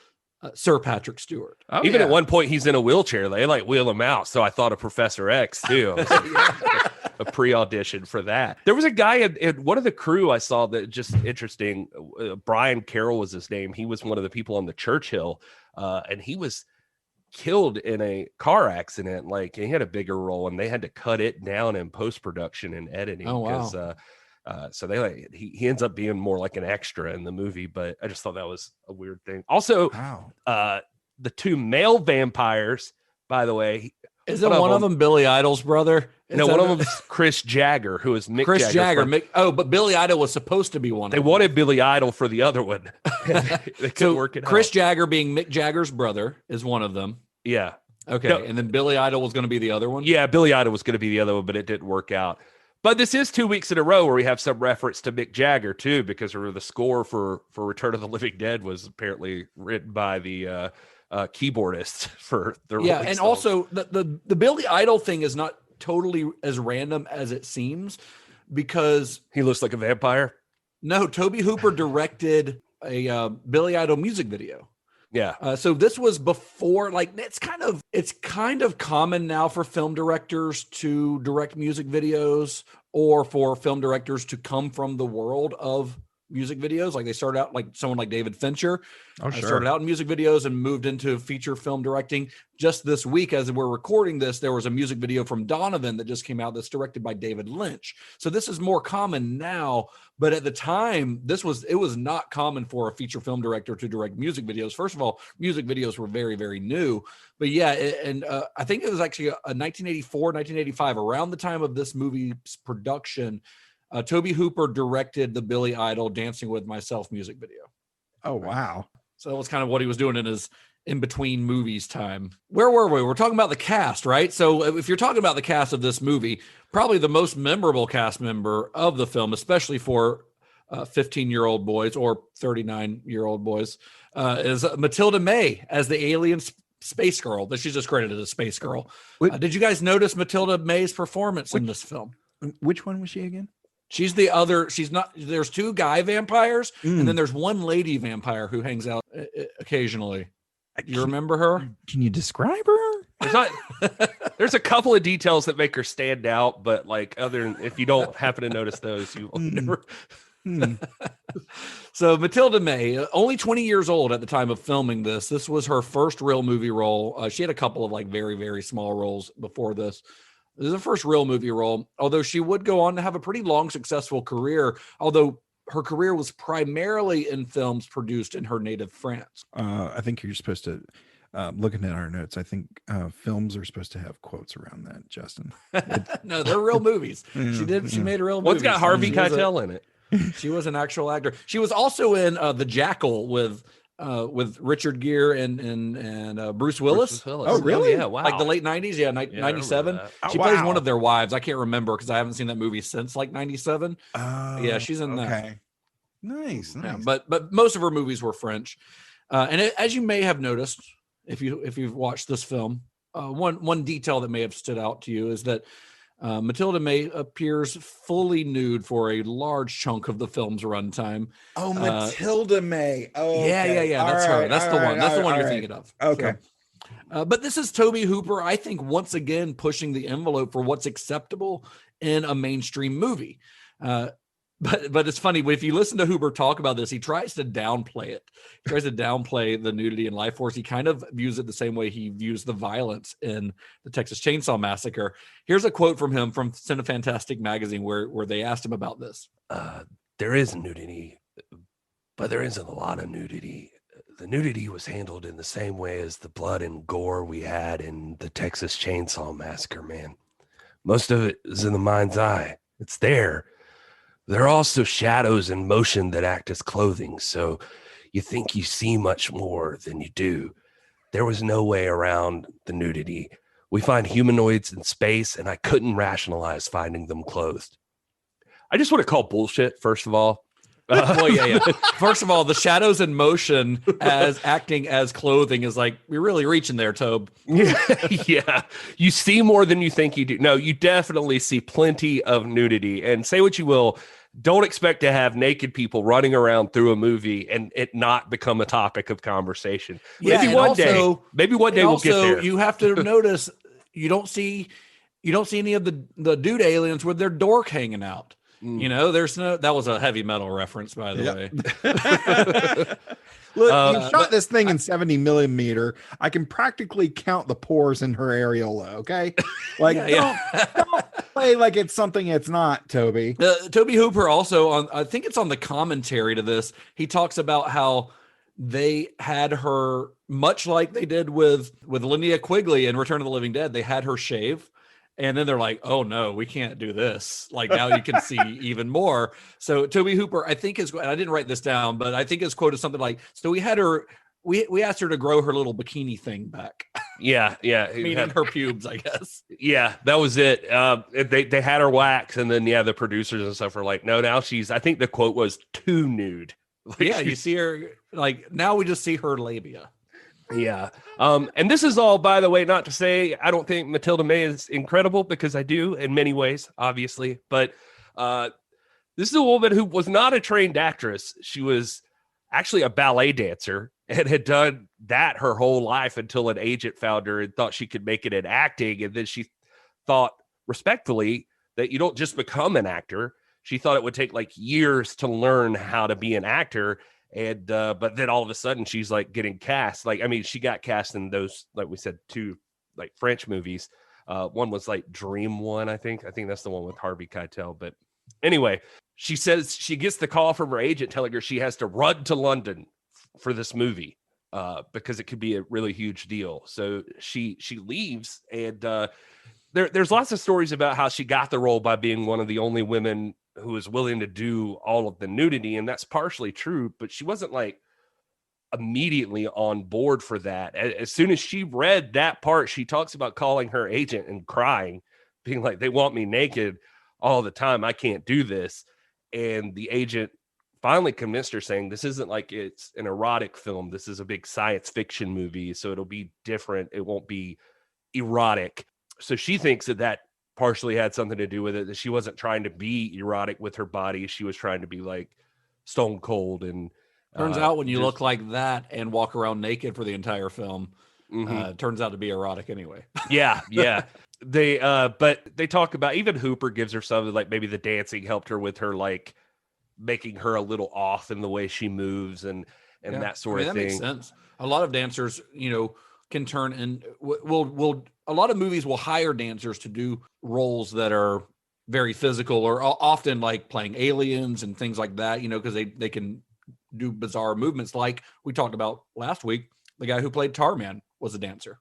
Speaker 6: Sir Patrick Stewart.
Speaker 7: Oh, even at one point, he's in a wheelchair. They wheel him out. So I thought of Professor X, too. A pre-audition for that. There was a guy in one of the crew I saw that just interesting. Brian Carroll was his name. He was one of the people on the Churchill, and he was killed in a car accident. Like, he had a bigger role, and they had to cut it down in post-production and editing.
Speaker 6: Oh, wow.
Speaker 7: So he ends up being more like an extra in the movie, but I just thought that was a weird thing. Also, the two male vampires, by the way.
Speaker 6: Isn't one of them Billy Idol's brother?
Speaker 7: No, one of them is Chris Jagger, who is Mick
Speaker 6: Chris
Speaker 7: Jagger.
Speaker 6: But Billy Idol was supposed to be one of them.
Speaker 7: They wanted Billy Idol for the other one. They couldn't work it out.
Speaker 6: Chris Jagger being Mick Jagger's brother is one of them.
Speaker 7: Yeah.
Speaker 6: Okay.
Speaker 7: No.
Speaker 6: And then Billy Idol was going to be the other one?
Speaker 7: Yeah, Billy Idol was going to be the other one, but it didn't work out. But this is 2 weeks in a row where we have some reference to Mick Jagger, too, because the score for Return of the Living Dead was apparently written by the keyboardist for the
Speaker 6: and also the Billy Idol thing is not totally as random as it seems, because
Speaker 7: he looks like a vampire.
Speaker 6: No, Tobe Hooper directed a Billy Idol music video.
Speaker 7: Yeah.
Speaker 6: So this was before, like, it's kind of common now for film directors to direct music videos, or for film directors to come from the world of music videos. Like, they started out like someone like David Fincher. Started out in music videos and moved into feature film directing. Just this week, as we're recording this, there was a music video from Donovan that just came out that's directed by David Lynch. So this is more common now, but at the time, it was not common for a feature film director to direct music videos. First of all, music videos were very, very new. But yeah, I think it was actually a 1984, 1985, around the time of this movie's production, Tobe Hooper directed the Billy Idol Dancing with Myself music video.
Speaker 5: Oh, wow.
Speaker 6: So that was kind of what he was doing in in between movies time. Where were we? We're talking about the cast, right? So if you're talking about the cast of this movie, probably the most memorable cast member of the film, especially for 15-year-old boys or 39-year-old boys, is Matilda May as the alien space girl. That she's just credited as Space Girl. Did you guys notice Matilda May's performance in this film?
Speaker 5: Which one was she again?
Speaker 6: She's the other. She's not. There's two guy vampires, and then there's one lady vampire who hangs out occasionally. You remember her?
Speaker 5: Can you describe her?
Speaker 7: There's a couple of details that make her stand out, but like other than if you don't happen to notice those, you will never.
Speaker 6: So Matilda May, only 20 years old at the time of filming this. This was her first real movie role. She had a couple of like very, very small roles before this. This is her first real movie role, although she would go on to have a pretty long, successful career, although her career was primarily in films produced in her native France.
Speaker 5: I think you're supposed to, looking at our notes, I think films are supposed to have quotes around that, Justin.
Speaker 6: No, they're real movies. She made a real movie.
Speaker 7: One's got Harvey Keitel in it.
Speaker 6: She was an actual actor. She was also in The Jackal with Richard Gere and Bruce Willis.
Speaker 5: Oh, really?
Speaker 7: Yeah, wow.
Speaker 6: Like the late 90s, 97. She plays one of their wives. I can't remember because I haven't seen that movie since like 97. Yeah, she's in that.
Speaker 5: Okay. Nice.
Speaker 6: Yeah, but most of her movies were French. As you may have noticed, if you've watched this film, one detail that may have stood out to you is that Matilda May appears fully nude for a large chunk of the film's runtime.
Speaker 5: Oh, Matilda May. Oh, okay.
Speaker 6: Yeah. That's her. That's the one. That's the one you're thinking of.
Speaker 5: Okay.
Speaker 6: So, but this is Tobe Hooper, I think, once again pushing the envelope for what's acceptable in a mainstream movie. But it's funny, if you listen to Hooper talk about this, he tries to downplay it. He tries to downplay the nudity in Life Force. He kind of views it the same way he views the violence in the Texas Chainsaw Massacre. Here's a quote from him from Cinefantastic magazine where they asked him about this.
Speaker 9: There is nudity, but there isn't a lot of nudity. The nudity was handled in the same way as the blood and gore we had in the Texas Chainsaw Massacre, man. Most of it is in the mind's eye. It's there. There are also shadows and motion that act as clothing, so you think you see much more than you do. There was no way around the nudity. We find humanoids in space, and I couldn't rationalize finding them clothed.
Speaker 7: I just want to call bullshit, first of all.
Speaker 6: Well, yeah. First of all, the shadows and motion as acting as clothing is like, we're really reaching there, Tobe.
Speaker 7: Yeah. You see more than you think you do. No, you definitely see plenty of nudity. And say what you will, don't expect to have naked people running around through a movie and it not become a topic of conversation.
Speaker 6: Yeah,
Speaker 7: maybe one day we'll get there.
Speaker 6: You have to notice you don't see any of the dude aliens with their dork hanging out. You know, that was a heavy metal reference, by the way.
Speaker 5: Look, you shot this thing in 70 millimeter. I can practically count the pores in her areola. Okay. Like, don't play like it's something it's not, Toby.
Speaker 6: Tobe Hooper also I think it's on the commentary to this. He talks about how they had her, much like they did with Linnea Quigley in Return of the Living Dead, they had her shave. And then they're like, oh, no, we can't do this. Like, now you can see even more. So Tobe Hooper, I think and I didn't write this down, but I think his quote is something like, so we had her, we asked her to grow her little bikini thing back.
Speaker 7: Yeah.
Speaker 6: Meaning her pubes, I guess.
Speaker 7: Yeah, that was it. They had her wax, and then, the producers and stuff were like, no, now I think the quote was too nude. Like,
Speaker 6: yeah, you see her, like, now we just see her labia.
Speaker 7: Yeah. And this is all, by the way, not to say I don't think Matilda May is incredible, because I do in many ways, obviously. But this is a woman who was not a trained actress. She was actually a ballet dancer and had done that her whole life until an agent found her and thought she could make it in acting. And then she thought, respectfully, that you don't just become an actor. She thought it would take like years to learn how to be an actor. And but then all of a sudden she's like getting cast. Like, I mean, she got cast in those, like we said, 2 like French movies. One was like Dream One, I think that's the one with Harvey Keitel. But anyway, she says she gets the call from her agent telling her she has to run to London for this movie because it could be a really huge deal. So she leaves, and there's lots of stories about how she got the role by being one of the only women who was willing to do all of the nudity, and that's partially true, but she wasn't like immediately on board for that. As soon as she read that part, she talks about calling her agent and crying, being like, they want me naked all the time. I can't do this. And the agent finally convinced her, saying, this isn't like it's an erotic film. This is a big science fiction movie. So it'll be different. It won't be erotic. So she thinks that partially had something to do with it, that she wasn't trying to be erotic with her body. She was trying to be like stone cold. And
Speaker 6: turns out when you look like that and walk around naked for the entire film, turns out to be erotic anyway.
Speaker 7: Yeah. They but they talk about, even Hooper gives her something like maybe the dancing helped her with her, like making her a little off in the way she moves and that sort of thing.
Speaker 6: That makes sense. A lot of dancers, can turn, and will a lot of movies will hire dancers to do roles that are very physical, or often like playing aliens and things like that, because they can do bizarre movements. Like we talked about last week, the guy who played Tarman was a dancer.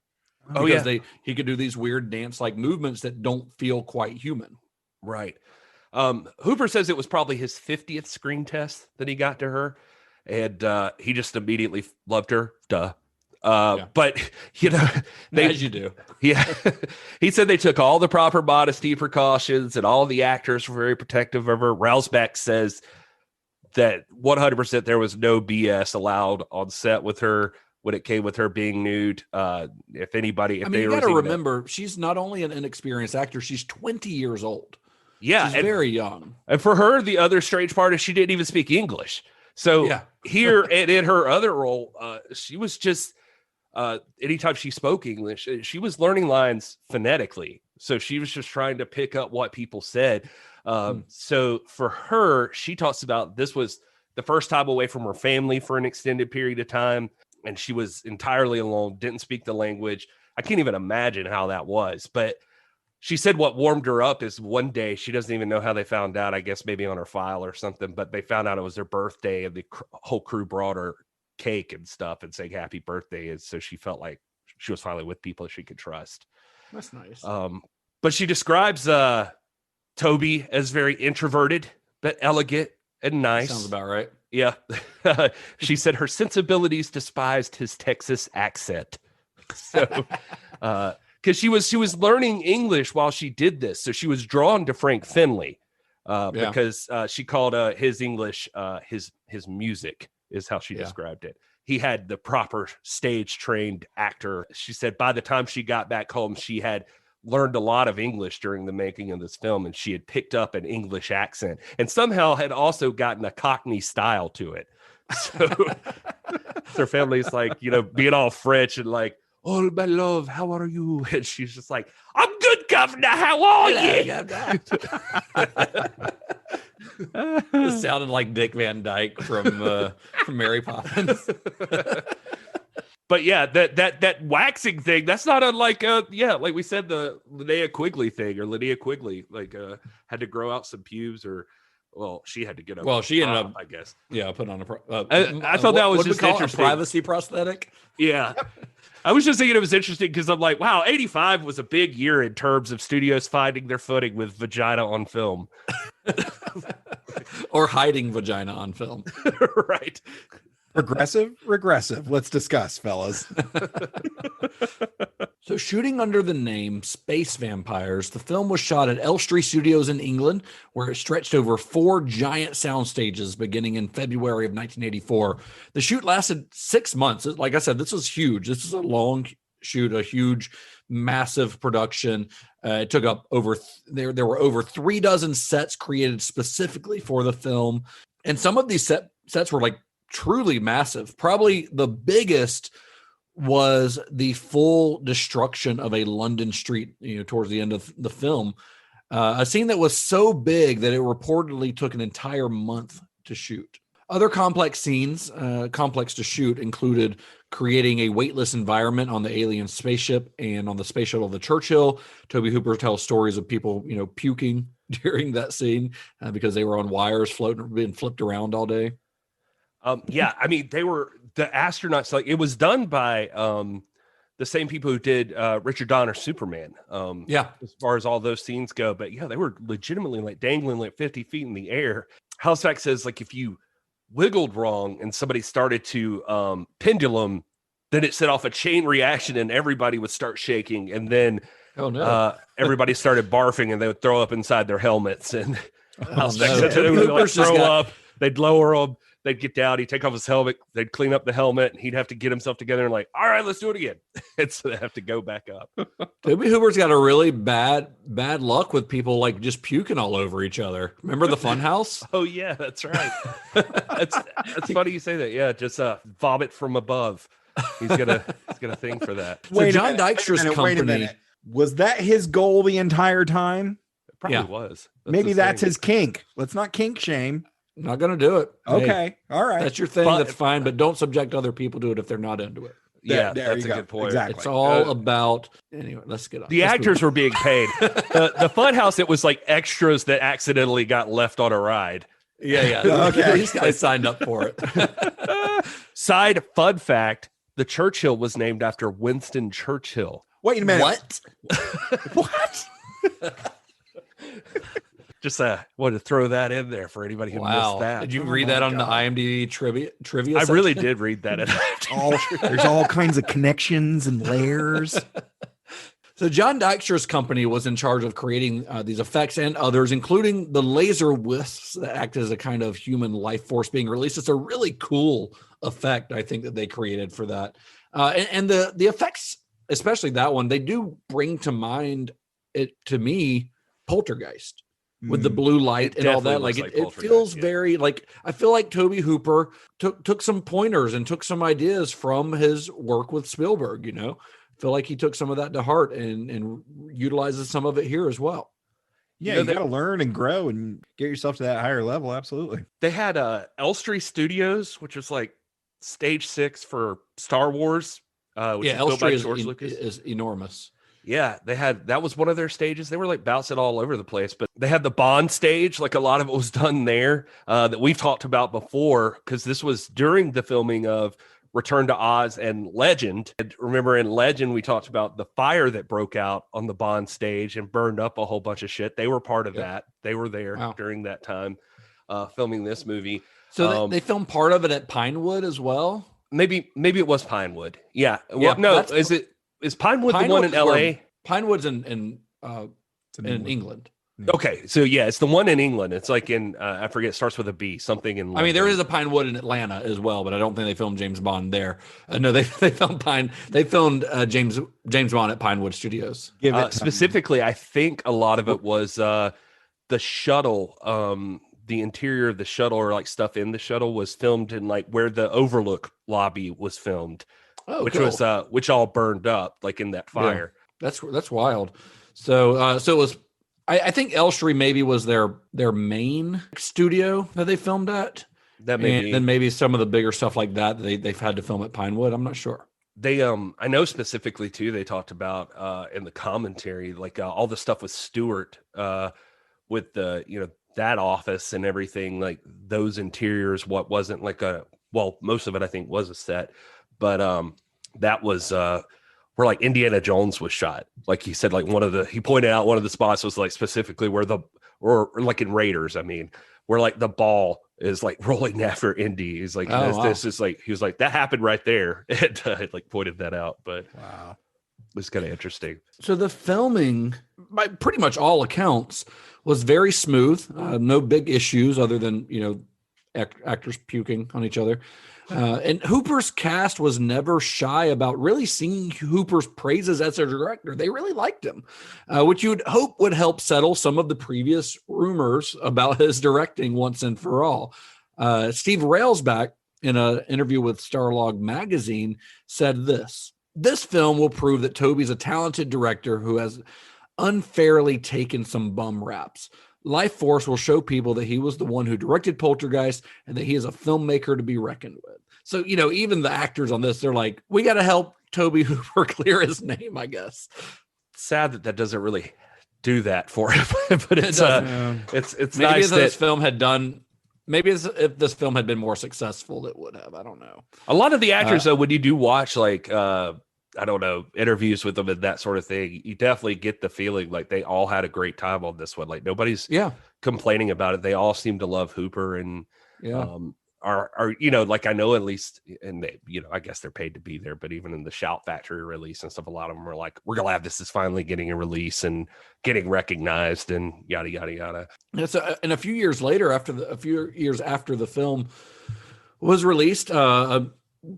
Speaker 6: He could do these weird dance like movements that don't feel quite human.
Speaker 7: Right. Hooper says it was probably his 50th screen test that he got to her, and he just immediately loved her. Duh. But
Speaker 6: as you do.
Speaker 7: Yeah. He said they took all the proper modesty precautions, and all the actors were very protective of her. Rausbeck says that 100% there was no BS allowed on set with her when it came with her being nude. You got to remember, she's not only an inexperienced actor, she's 20 years old. Yeah.
Speaker 6: She's very young.
Speaker 7: And for her, the other strange part is she didn't even speak English. So here and in her other role, she was just, anytime she spoke English, she was learning lines phonetically. So she was just trying to pick up what people said. So for her, she talks about this was the first time away from her family for an extended period of time. And she was entirely alone, didn't speak the language. I can't even imagine how that was. But she said what warmed her up is one day, she doesn't even know how they found out, I guess maybe on her file or something, but they found out it was their birthday, and the whole crew brought her cake and stuff and saying happy birthday. And so she felt like she was finally with people she could trust.
Speaker 6: That's nice.
Speaker 7: But she describes Toby as very introverted, but elegant and nice.
Speaker 6: Sounds about right.
Speaker 7: Yeah. She said her sensibilities despised his Texas accent. So, because she was learning English while she did this. So she was drawn to Frank Finley because she called his English his music, is how she described it. He had the proper stage trained actor. She said by the time she got back home, she had learned a lot of English during the making of this film, and she had picked up an English accent and somehow had also gotten a Cockney style to it. So her family's like, being all French and like, oh, my love, how are you? And she's just like, I'm good, governor. How are you?
Speaker 6: It sounded like Dick Van Dyke from Mary Poppins.
Speaker 7: But yeah, that waxing thing, that's not unlike like we said, the Linnea Quigley thing, or Linnea Quigley had to grow out some pubes, or she had to get up.
Speaker 6: Well, she ended up,
Speaker 7: I guess.
Speaker 6: Yeah, put on
Speaker 7: I thought that was just interesting.
Speaker 6: A privacy prosthetic.
Speaker 7: Yeah. I was just thinking it was interesting because I'm like, wow, 85 was a big year in terms of studios finding their footing with vagina on film.
Speaker 6: Or hiding vagina on film.
Speaker 7: Right.
Speaker 5: Regressive. Let's discuss, fellas.
Speaker 6: So, shooting under the name Space Vampires, the film was shot at Elstree Studios in England, where it stretched over 4 giant sound stages beginning in February of 1984. The shoot lasted 6 months. Like I said, this was huge. This is a long shoot, a huge, massive production. It took up there were over 36 sets created specifically for the film. And some of these sets were like truly massive. Probably the biggest was the full destruction of a London street, towards the end of the film. A scene that was so big that it reportedly took an entire month to shoot. Other complex scenes, complex to shoot, included creating a weightless environment on the alien spaceship and on the space shuttle, the Churchill. Tobe Hooper tells stories of people, puking during that scene because they were on wires being flipped around all day.
Speaker 7: Yeah, I mean, they were the astronauts. Like, it was done by the same people who did Richard Donner's Superman. As far as all those scenes go, but yeah, they were legitimately like dangling like 50 feet in the air. Housefax says, like, if you wiggled wrong and somebody started to pendulum, then it set off a chain reaction and everybody would start shaking. And then everybody started barfing and they would throw up inside their helmets. And they would like throw up, they'd lower them, they'd get down, he'd take off his helmet, they'd clean up the helmet, and he'd have to get himself together and like, all right, let's do it again. And so they have to go back up.
Speaker 6: Tobe Hooper's got a really bad luck with people like just puking all over each other. Remember the Funhouse?
Speaker 7: Oh yeah, that's right. that's funny you say that. Yeah, just vomit from above. He's got a thing for that.
Speaker 6: So John Dykstra's company.
Speaker 5: Was that his goal the entire time?
Speaker 7: It probably was.
Speaker 5: Maybe that's his kink. Let's not kink shame.
Speaker 6: Not gonna do it.
Speaker 5: Okay.
Speaker 6: Hey,
Speaker 5: all right.
Speaker 6: That's your thing. That's fine, but don't subject other people to it if they're not into it.
Speaker 7: Yeah, that's a good point.
Speaker 5: Exactly.
Speaker 6: It's all about. Anyway, let's get on.
Speaker 7: The actors were being paid. The Funhouse, it was like extras that accidentally got left on a ride.
Speaker 6: Yeah.
Speaker 5: Okay.
Speaker 6: These guys signed up for it.
Speaker 7: Side fun fact: the Churchill was named after Winston Churchill.
Speaker 5: Wait a minute.
Speaker 6: What?
Speaker 5: What?
Speaker 7: Just wanted to throw that in there for anybody who missed that.
Speaker 6: Did you read that on the IMDb trivia?
Speaker 7: I
Speaker 6: section?
Speaker 7: really did read that.
Speaker 5: There's all kinds of connections and layers.
Speaker 6: So John Dykstra's company was in charge of creating these effects and others, including the laser wisps that act as a kind of human life force being released. It's a really cool effect, I think, that they created for that. And the effects, especially that one, they do bring to mind, to me, Poltergeist. With the blue light and all that, like it feels very like, I feel like Tobe Hooper took some pointers and took some ideas from his work with Spielberg. You know, I feel like he took some of that to heart and utilizes some of it here as well.
Speaker 5: Yeah, you got to learn and grow and get yourself to that higher level. Absolutely.
Speaker 7: They had Elstree Studios, which was like stage 6 for Star Wars.
Speaker 6: Elstree is enormous.
Speaker 7: Yeah, that was one of their stages. They were like bouncing all over the place, but they had the Bond stage. Like a lot of it was done there that we've talked about before, because this was during the filming of Return to Oz and Legend. And remember in Legend, we talked about the fire that broke out on the Bond stage and burned up a whole bunch of shit. They were part of that. They were there during that time filming this movie.
Speaker 6: So they filmed part of it at Pinewood as well?
Speaker 7: Maybe it was Pinewood. Yeah. Well, no, is Pinewood the one in LA?
Speaker 6: Pinewood's in England.
Speaker 7: Okay, so yeah, it's the one in England. It's like in I forget. It starts with a B. Something in. London.
Speaker 6: I mean, there is a Pinewood in Atlanta as well, but I don't think they filmed James Bond there. No, they filmed James Bond at Pinewood Studios.
Speaker 7: Specifically, I think a lot of it was the shuttle. The interior of the shuttle, or like stuff in the shuttle, was filmed in like where the Overlook lobby was filmed.
Speaker 6: Oh,
Speaker 7: which
Speaker 6: cool.
Speaker 7: was which all burned up like in that fire.
Speaker 6: Yeah, that's wild. So it was. I think Elstree maybe was their main studio that they filmed at.
Speaker 7: That may be.
Speaker 6: Then maybe some of the bigger stuff like that they've had to film at Pinewood. I'm not sure.
Speaker 7: They I know specifically too. They talked about in the commentary like all the stuff with Stewart with the that office and everything, like those interiors. What wasn't like most of it I think was a set. But that was where like Indiana Jones was shot. Like he said, like he pointed out one of the spots was like specifically where or like in Raiders, I mean, where like the ball is like rolling after Indy. He's like, this is like, he was like, that happened right there. And like pointed that out, but wow, it was kind of interesting.
Speaker 6: So the filming, by pretty much all accounts, was very smooth. No big issues other than, actors puking on each other. And Hooper's cast was never shy about really singing Hooper's praises as a director. They really liked him, which you'd hope would help settle some of the previous rumors about his directing once and for all. Steve Railsback, in an interview with Starlog magazine, said this film will prove that Tobe's a talented director who has unfairly taken some bum raps. Life Force will show people that he was the one who directed Poltergeist and that he is a filmmaker to be reckoned with. So, even the actors on this, they're like, we got to help Tobe Hooper clear his name, I guess.
Speaker 7: Sad that doesn't really do that for him, but it's
Speaker 6: maybe
Speaker 7: nice
Speaker 6: if this film had done. Maybe if this film had been more successful, it would have. I don't know.
Speaker 7: A lot of the actors, though, when you do watch like I don't know, interviews with them and that sort of thing, you definitely get the feeling like they all had a great time on this one. Like nobody's complaining about it. They all seem to love Hooper, and are you know, like I know at least, and they, you know, I guess they're paid to be there, but even in the Shout Factory release and stuff, a lot of them are like, we're glad this is finally getting a release and getting recognized and yada yada yada.
Speaker 6: And a few years later, a few years after the film was released,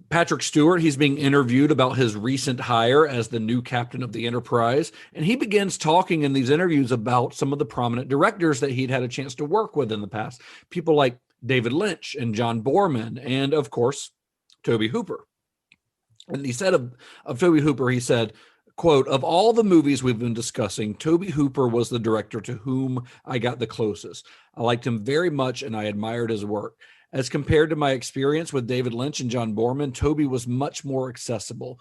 Speaker 6: Patrick Stewart, he's being interviewed about his recent hire as the new captain of the Enterprise. And he begins talking in these interviews about some of the prominent directors that he'd had a chance to work with in the past. People like David Lynch and John Borman, and of course, Tobe Hooper. And he said of Tobe Hooper, he said, quote, "Of all the movies we've been discussing, Tobe Hooper was the director to whom I got the closest. I liked him very much and I admired his work. As compared to my experience with David Lynch and John Borman, Tobe was much more accessible.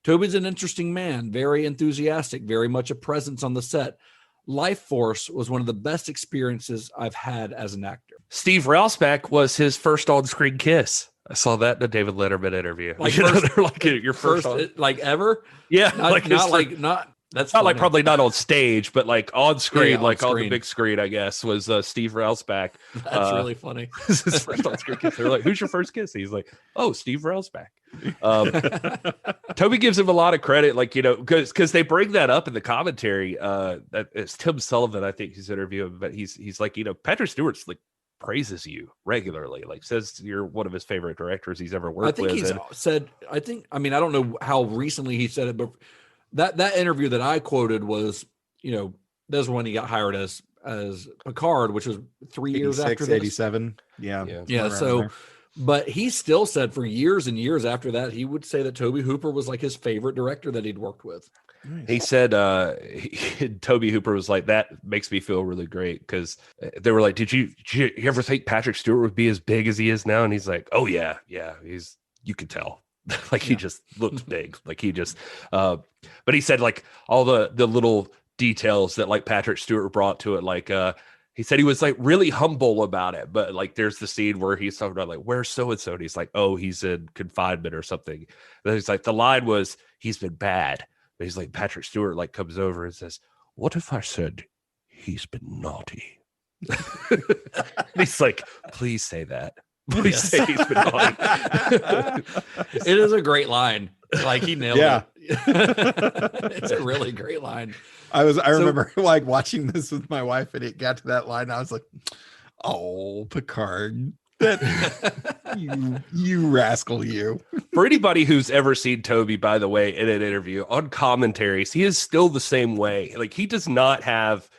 Speaker 6: Tobe's an interesting man, very enthusiastic, very much a presence on the set. Life Force was one of the best experiences I've had as an actor."
Speaker 7: Steve Railsback was his first on-screen kiss. I saw that in a David Letterman interview.
Speaker 6: Like,
Speaker 7: like your first
Speaker 6: like ever?
Speaker 7: Yeah,
Speaker 6: That's
Speaker 7: not like probably not on stage, but like on screen,
Speaker 6: on
Speaker 7: like on
Speaker 6: screen.
Speaker 7: the big screen, I guess, was Steve Railsback.
Speaker 6: That's really funny.
Speaker 7: His first on-screen kiss. They're like, "Who's your first kiss?" He's like, "Oh, Steve Railsback." Toby gives him a lot of credit, like, you know, because they bring that up in the commentary. That it's Tim Sullivan, I think, he's interviewing, but he's like, you know, Patrick Stewart's like praises you regularly, like says you're one of his favorite directors he's ever worked with.
Speaker 6: I think he's said, I don't know how recently he said it, but that interview that I quoted was, you know, that's when he got hired as Picard, which was 3 years after this.
Speaker 5: 87. Yeah.
Speaker 6: So,
Speaker 5: there.
Speaker 6: but he still said for years and years after that, he would say that Tobe Hooper was like his favorite director that he'd worked with.
Speaker 5: Nice.
Speaker 7: He said Tobe Hooper was like, "That makes me feel really great," because they were like, did you ever think Patrick Stewart would be as big as he is now? And he's like, "Oh yeah, you could tell." Like he just looks big, like he just but he said like all the little details that like Patrick Stewart brought to it, like he said he was like really humble about it, but like there's the scene where he's talking about like, "Where's so and so?" And he's like, "Oh, he's in confinement or something." And then he's like, the line was, "He's been bad." But he's like, Patrick Stewart like comes over and says, "What if I said he's been naughty?" He's like, "Please say that. Please say he's been naughty."
Speaker 6: It is a great line. Like he nailed
Speaker 5: Yeah.
Speaker 6: it. It's a really great line.
Speaker 5: I remember like watching this with my wife, and it got to that line. I was like, "Oh, Picard, you rascal, you."
Speaker 7: For anybody who's ever seen Toby, by the way, in an interview on commentaries, he is still the same way. Like he doesn't have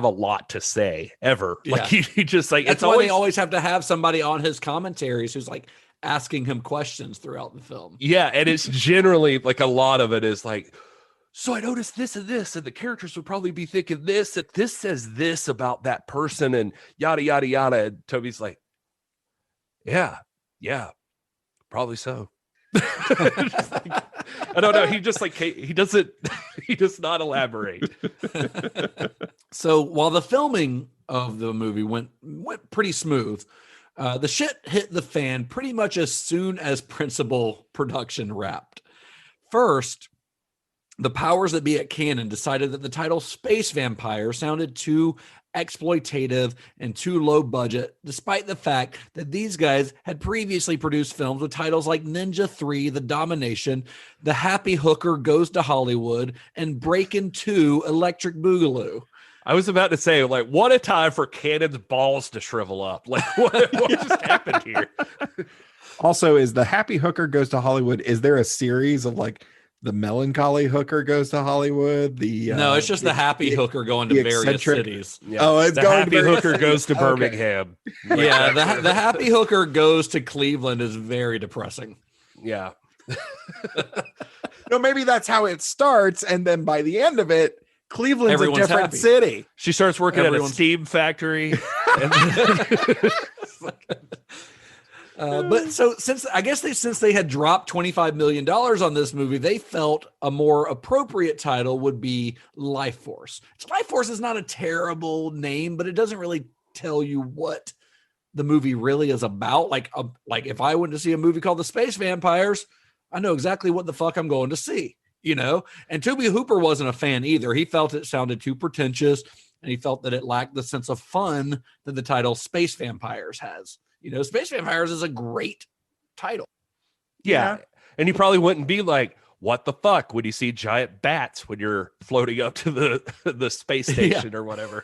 Speaker 7: a lot to say ever.
Speaker 6: Yeah.
Speaker 7: Like he just like,
Speaker 6: That's
Speaker 7: it's
Speaker 6: why they always have to have somebody on his commentaries who's like asking him questions throughout the film.
Speaker 7: yeah. And it's generally like a lot of it is like, "So I noticed this and this, and the characters would probably be thinking this, that this says this about that person, and yada, yada, yada." And Toby's like, yeah, probably so. I don't know. He just like, he does not elaborate.
Speaker 6: So while the filming of the movie went pretty smooth, the shit hit the fan pretty much as soon as principal production wrapped. First, the powers that be at Canon decided that the title Space Vampire sounded too exploitative and too low budget, despite the fact that these guys had previously produced films with titles like Ninja 3, The Domination, The Happy Hooker Goes to Hollywood, and Breakin' 2, Electric Boogaloo.
Speaker 7: I was about to say, like, what a time for Cannon's balls to shrivel up. Like, what just happened here?
Speaker 5: Also, is The Happy Hooker Goes to Hollywood, is there a series of like The Melancholy Hooker Goes to Hollywood?
Speaker 6: No, it's just the Happy Hooker going to various cities.
Speaker 7: Yeah.
Speaker 5: Oh, it's
Speaker 7: the
Speaker 5: going
Speaker 7: Happy
Speaker 5: to
Speaker 7: Hooker goes to
Speaker 5: Okay.
Speaker 7: Birmingham.
Speaker 6: Yeah, the Happy Hooker Goes to Cleveland is very depressing.
Speaker 7: Yeah.
Speaker 5: No, maybe that's how it starts, and then by the end of it, Cleveland's
Speaker 6: Everyone's
Speaker 5: a different
Speaker 6: happy.
Speaker 5: city.
Speaker 7: She starts working at a steam factory.
Speaker 6: But so since they had dropped $25 million on this movie, they felt a more appropriate title would be Life Force. Life Force is not a terrible name, but it doesn't really tell you what the movie really is about. Like if I went to see a movie called The Space Vampires, I know exactly what the fuck I'm going to see, you know? And Tobe Hooper wasn't a fan either. He felt it sounded too pretentious, and he felt that it lacked the sense of fun that the title Space Vampires has. Space Vampires is a great title.
Speaker 7: Yeah. And you probably wouldn't be like, what the fuck when you see giant bats when you're floating up to the space station or whatever.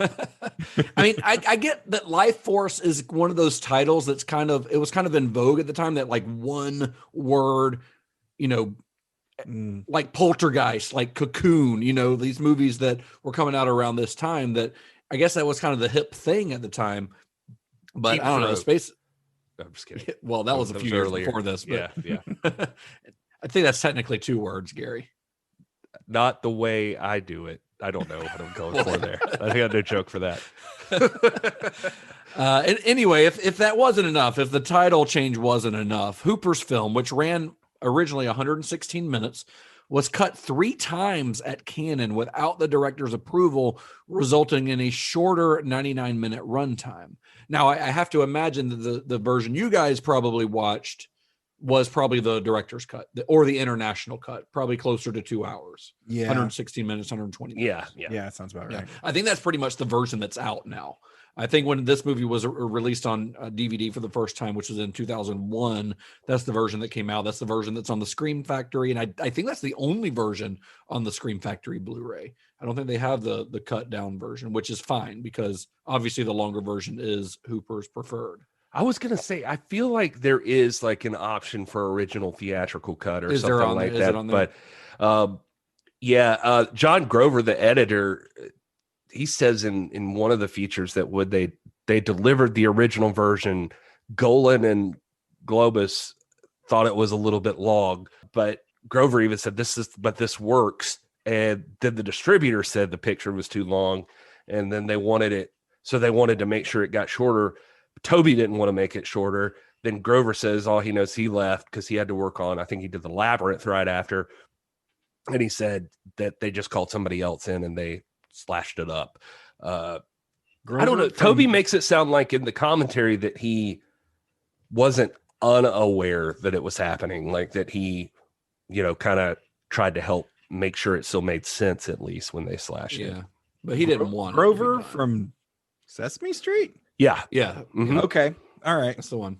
Speaker 6: I mean, I get that Life Force is one of those titles that's it was kind of in vogue at the time, that like one word, like Poltergeist, like Cocoon, these movies that were coming out around this time, that I guess that was kind of the hip thing at the time. But
Speaker 7: Deep
Speaker 6: I don't know,
Speaker 7: Throat.
Speaker 6: space.
Speaker 7: I'm just kidding.
Speaker 6: Well, that was a few years
Speaker 7: earlier.
Speaker 6: before this. But
Speaker 7: Yeah.
Speaker 6: I think that's technically 2 words, Gary.
Speaker 7: Not the way I do it. I don't know what I'm going for there. I got no joke for that.
Speaker 6: And anyway, if that wasn't enough, if the title change wasn't enough, Hooper's film, which ran originally 116 minutes, was cut 3 times at Cannon without the director's approval, resulting in a shorter 99-minute runtime. Now, I have to imagine that the version you guys probably watched was probably the director's cut or the international cut, probably closer to 2 hours.
Speaker 5: Yeah.
Speaker 6: 116 minutes, 120 minutes.
Speaker 7: Yeah.
Speaker 5: Yeah, that sounds about right.
Speaker 6: I think that's pretty much the version that's out now. I think when this movie was released on DVD for the first time, which was in 2001, that's the version that came out. That's the version that's on the Scream Factory. And I think that's the only version on the Scream Factory Blu-ray. I don't think they have the cut down version, which is fine because obviously the longer version is Hooper's preferred.
Speaker 7: I was going to say, I feel like there is like an option for original theatrical cut or something like that. But John Grover, the editor, he says in one of the features that they delivered the original version, Golan and Globus thought it was a little bit long, but Grover even said this works. And then the distributor said the picture was too long, and then they wanted to make sure it got shorter. Toby didn't want to make it shorter. Then Grover says all he knows, he left because he had to work on, I think he did the Labyrinth right after. And he said that they just called somebody else in and they slashed it up. I don't know. Toby makes it sound like in the commentary that he wasn't unaware that it was happening. Like that he, kind of tried to help make sure it still made sense, at least when they slashed it.
Speaker 6: But he didn't want
Speaker 5: Grover from Sesame Street?
Speaker 7: Yeah.
Speaker 6: Mm-hmm.
Speaker 5: Okay. All right.
Speaker 6: That's the one.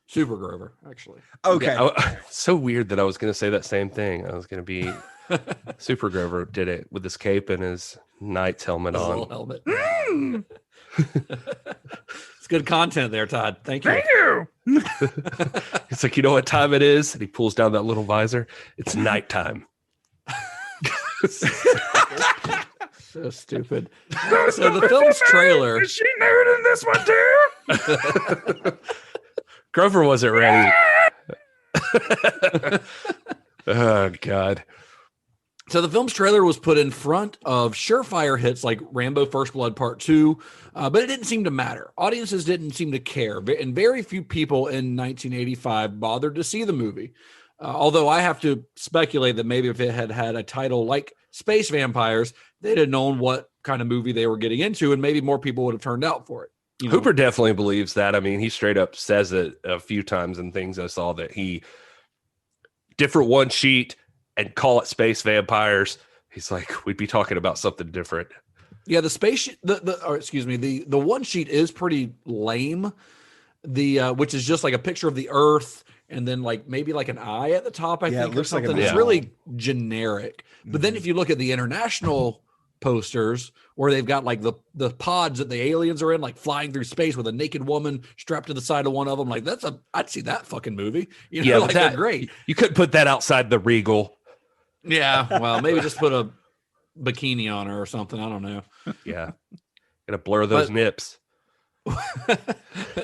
Speaker 6: Super Grover, actually.
Speaker 5: Okay.
Speaker 7: Yeah, so weird that I was going to say that same thing. I was going to be Super Grover did it with his cape and his knight's helmet on.
Speaker 6: Little helmet. It's good content there, Todd. Thank you.
Speaker 3: Thank you.
Speaker 7: It's like, you know what time it is? And he pulls down that little visor. It's nighttime.
Speaker 6: So stupid. So the film's trailer.
Speaker 3: Is she nude in this one too?
Speaker 7: Grover wasn't ready. Oh, God.
Speaker 6: So the film's trailer was put in front of surefire hits like Rambo First Blood Part 2, but it didn't seem to matter. Audiences didn't seem to care, and very few people in 1985 bothered to see the movie. Although I have to speculate that maybe if it had had a title like Space Vampires, they'd have known what kind of movie they were getting into, and maybe more people would have turned out for it.
Speaker 7: Hooper definitely believes that. I mean, he straight up says it a few times in things I saw that he different one sheet and call it Space Vampires. He's like, we'd be talking about something different.
Speaker 6: Yeah, the one sheet is pretty lame. Which is just like a picture of the Earth and then like maybe like an eye at the top. I think
Speaker 5: it looks
Speaker 6: or something.
Speaker 5: like
Speaker 6: It's really generic. But then if you look at the international posters where they've got like the pods that the aliens are in, like flying through space with a naked woman strapped to the side of one of them, like I'd see that fucking movie. Like that's great.
Speaker 7: You couldn't put that outside the Regal.
Speaker 6: Yeah, well, maybe just put a bikini on her or something. I don't know.
Speaker 7: Yeah, gotta blur those nips.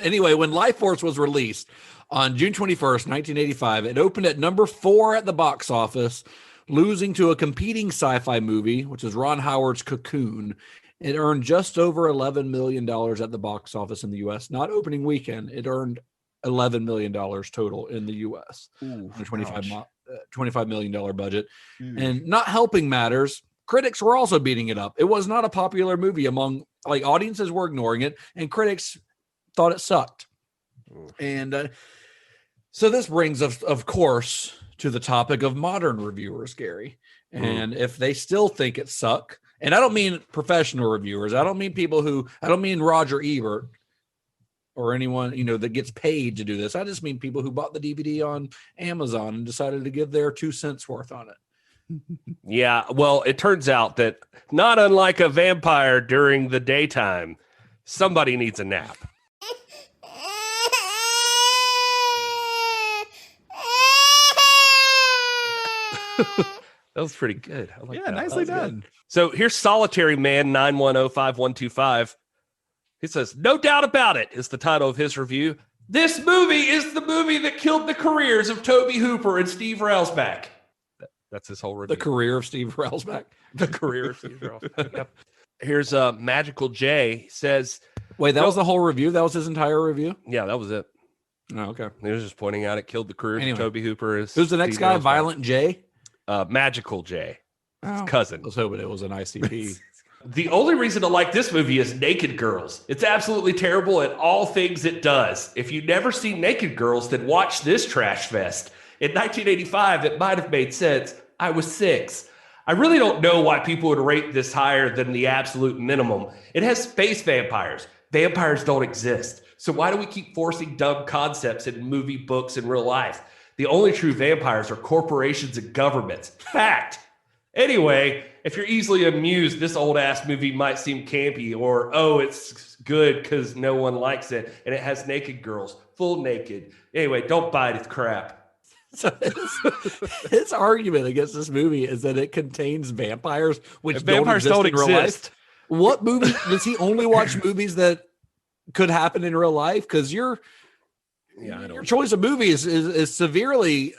Speaker 6: Anyway, when Life Force was released on June 21st, 1985, it opened at number 4 at the box office, losing to a competing sci-fi movie, which is Ron Howard's Cocoon. It earned just over $11 million at the box office in the U.S. Not opening weekend. It earned $11 million total in the U.S. on a $25 million budget. And not helping matters, critics were also beating it up. It was not a popular movie among audiences were ignoring it, and critics thought it sucked. And so this brings us, of course, to the topic of modern reviewers, Gary. And if they still think it suck, and I don't mean professional reviewers, I don't mean Roger Ebert. or anyone, you know, that gets paid to do this. I just mean people who bought the DVD on Amazon and decided to give their 2 cents worth on it.
Speaker 7: Yeah, well, it turns out that not unlike a vampire during the daytime, somebody needs a nap. That was pretty good. I like that.
Speaker 5: Nicely done.
Speaker 7: Good. So here's Solitary Man 9105125. He says, "No doubt about it," is the title of his review. "This movie is the movie that killed the careers of Tobe Hooper and Steve Railsback." That's his whole review.
Speaker 6: The career of Steve Railsback.
Speaker 7: The career of Steve Railsback. Yep. Here's Magical J. He says,
Speaker 6: wait, that was the whole review? That was his entire review?
Speaker 7: Yeah, that was it.
Speaker 6: Oh, okay.
Speaker 7: He was just pointing out it killed the careers of Tobe Hooper.
Speaker 6: Who's the next guy?
Speaker 7: Railsback.
Speaker 6: Violent J?
Speaker 7: Magical J. His cousin.
Speaker 6: I was hoping it was an ICP.
Speaker 7: The only reason to like this movie is Naked Girls. It's absolutely terrible at all things it does. If you've never seen Naked Girls, then watch this trash fest. In 1985, it might have made sense. I was 6. I really don't know why people would rate this higher than the absolute minimum. It has space vampires. Vampires don't exist. So why do we keep forcing dumb concepts in movie, books, and real life? The only true vampires are corporations and governments. Fact. Anyway, if you're easily amused, this old-ass movie might seem campy, or, oh, it's good because no one likes it, and it has naked girls, full naked. Anyway, don't buy it, it's crap.
Speaker 6: So his argument against this movie is that it contains vampires, which
Speaker 7: vampires
Speaker 6: don't exist in real
Speaker 7: exist.
Speaker 6: life. What movie does he only watch movies that could happen in real life? Because your choice of movies is severely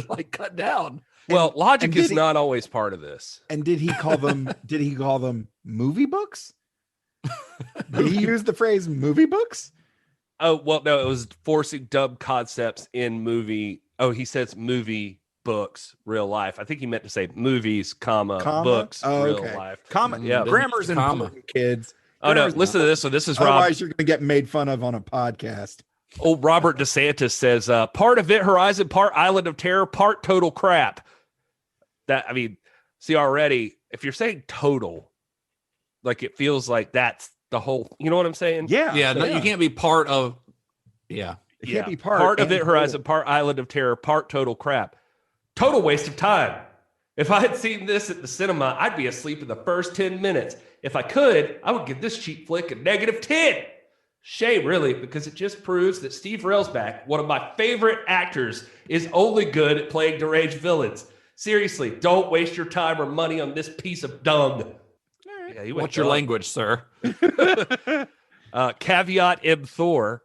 Speaker 6: like cut down.
Speaker 7: Well, logic is not always part of this.
Speaker 5: And did he call them? Did he call them movie books? Did he use the phrase movie books?
Speaker 7: Oh, well, no, it was forcing dumb concepts in movie. Oh, he says movie, books, real life. I think he meant to say movies, comma? Books, real life.
Speaker 5: Comma.
Speaker 7: Yeah.
Speaker 5: Grammar's important, kids.
Speaker 7: Oh, no, listen to this one. This is Rob.
Speaker 5: Otherwise, you're going to get made fun of on a podcast.
Speaker 7: Old Robert DeSantis says, part Event Horizon, part Island of Terror, part total crap. That, I mean, see already, if you're saying total, like it feels like that's the whole, you know what I'm saying?
Speaker 5: Yeah.
Speaker 6: Yeah. No, you can't be part of. Yeah.
Speaker 5: It can't be part.
Speaker 7: Part Event Horizon, part Island of Terror, part total crap. Total waste of time. If I had seen this at the cinema, I'd be asleep in the first 10 minutes. If I could, I would give this cheap flick a -10. Shame, really, because it just proves that Steve Railsback, one of my favorite actors, is only good at playing deranged villains. Seriously, don't waste your time or money on this piece of dung. Yeah,
Speaker 6: what's your language, sir?
Speaker 7: Caveat M. Thor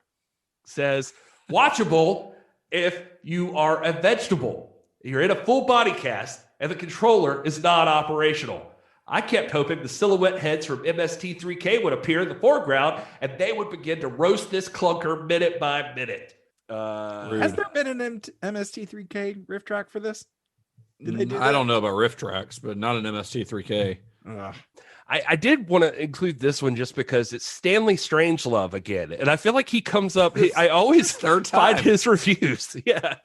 Speaker 7: says, watchable if you are a vegetable. You're in a full body cast and the controller is not operational. I kept hoping the silhouette heads from MST3K would appear in the foreground and they would begin to roast this clunker minute by minute.
Speaker 5: Has there been an MST3K riff track for this? Did they do
Speaker 6: I don't know about riff tracks, but not an MST3K.
Speaker 7: I did want to include this one just because it's Stanley Strangelove again. And I feel like he comes up, I always find his reviews. Yeah.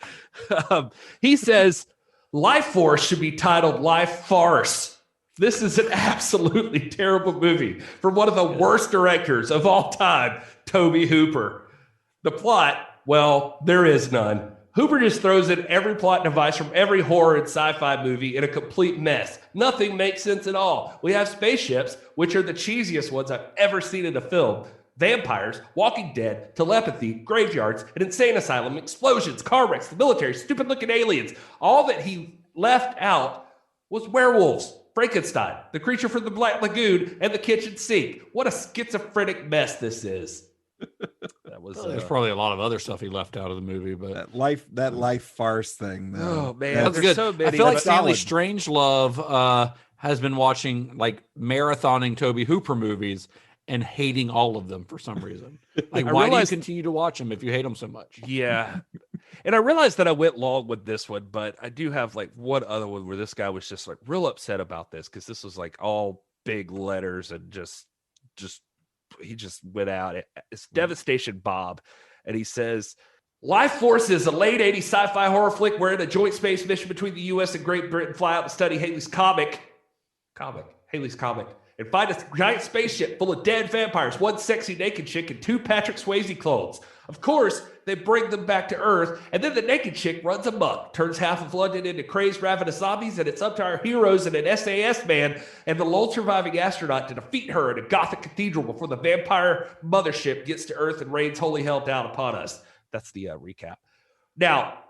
Speaker 7: He says, Life Force should be titled Life Farce. This is an absolutely terrible movie from one of the worst directors of all time, Tobe Hooper. The plot, well, there is none. Hooper just throws in every plot device from every horror and sci-fi movie in a complete mess. Nothing makes sense at all. We have spaceships, which are the cheesiest ones I've ever seen in a film. Vampires, Walking Dead, telepathy, graveyards, an insane asylum, explosions, car wrecks, the military, stupid-looking aliens. All that he left out was werewolves, Frankenstein, the creature from the Black Lagoon, and the kitchen sink. What a schizophrenic mess this is. That was
Speaker 6: There's probably a lot of other stuff he left out of the movie, but
Speaker 5: that life farce thing. Though.
Speaker 7: Oh man,
Speaker 6: that's good.
Speaker 7: So many.
Speaker 6: I feel like Stanley Strangelove has been watching like marathoning Tobe Hooper movies and hating all of them for some reason. Like, why do you continue to watch them if you hate them so much?
Speaker 7: Yeah. And I realized that I went long with this one, but I do have like one other one where this guy was just like real upset about this because this was like all big letters and just he just went out. It's Devastation Bob. And he says, Life Force is a late 80s sci-fi horror flick wherein a joint space mission between the U.S. and Great Britain fly out to study Haley's comic. and find a giant spaceship full of dead vampires, one sexy naked chick, and 2 Patrick Swayze clones. Of course, they bring them back to Earth, and then the naked chick runs amok, turns half of London into crazed, ravenous zombies, and it's up to our heroes and an SAS man and the lone surviving astronaut to defeat her in a Gothic cathedral before the vampire mothership gets to Earth and rains holy hell down upon us. That's the recap. Now,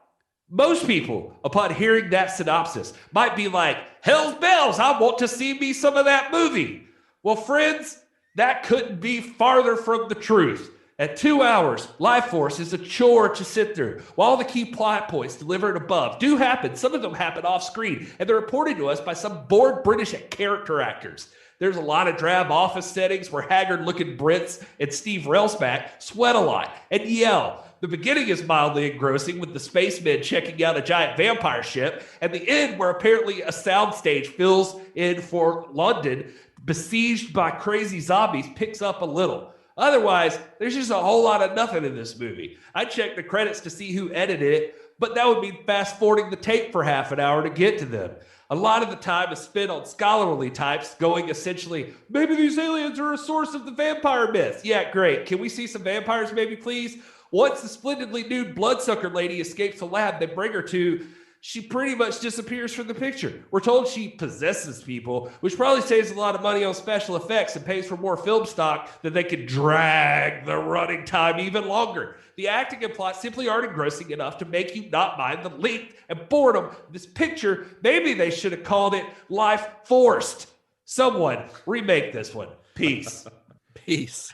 Speaker 7: most people, upon hearing that synopsis, might be like, hell's bells, I want to see me some of that movie. Well, friends, that couldn't be farther from the truth. At 2 hours, Life Force is a chore to sit through. While the key plot points delivered above do happen, some of them happen off screen, and they're reported to us by some bored British character actors. There's a lot of drab office settings where haggard-looking Brits and Steve Railsback sweat a lot and yell. The beginning is mildly engrossing with the spacemen checking out a giant vampire ship, and the end where apparently a soundstage fills in for London, besieged by crazy zombies, picks up a little. Otherwise, there's just a whole lot of nothing in this movie. I checked the credits to see who edited it, but that would mean fast-forwarding the tape for half an hour to get to them. A lot of the time is spent on scholarly types going essentially, maybe these aliens are a source of the vampire myth. Yeah, great. Can we see some vampires maybe, please? Once the splendidly nude bloodsucker lady escapes the lab they bring her to, she pretty much disappears from the picture. We're told she possesses people, which probably saves a lot of money on special effects and pays for more film stock that they can drag the running time even longer. The acting and plot simply aren't engrossing enough to make you not mind the length and boredom of this picture. Maybe they should have called it Life Forced. Someone remake this one. Peace.
Speaker 6: Peace.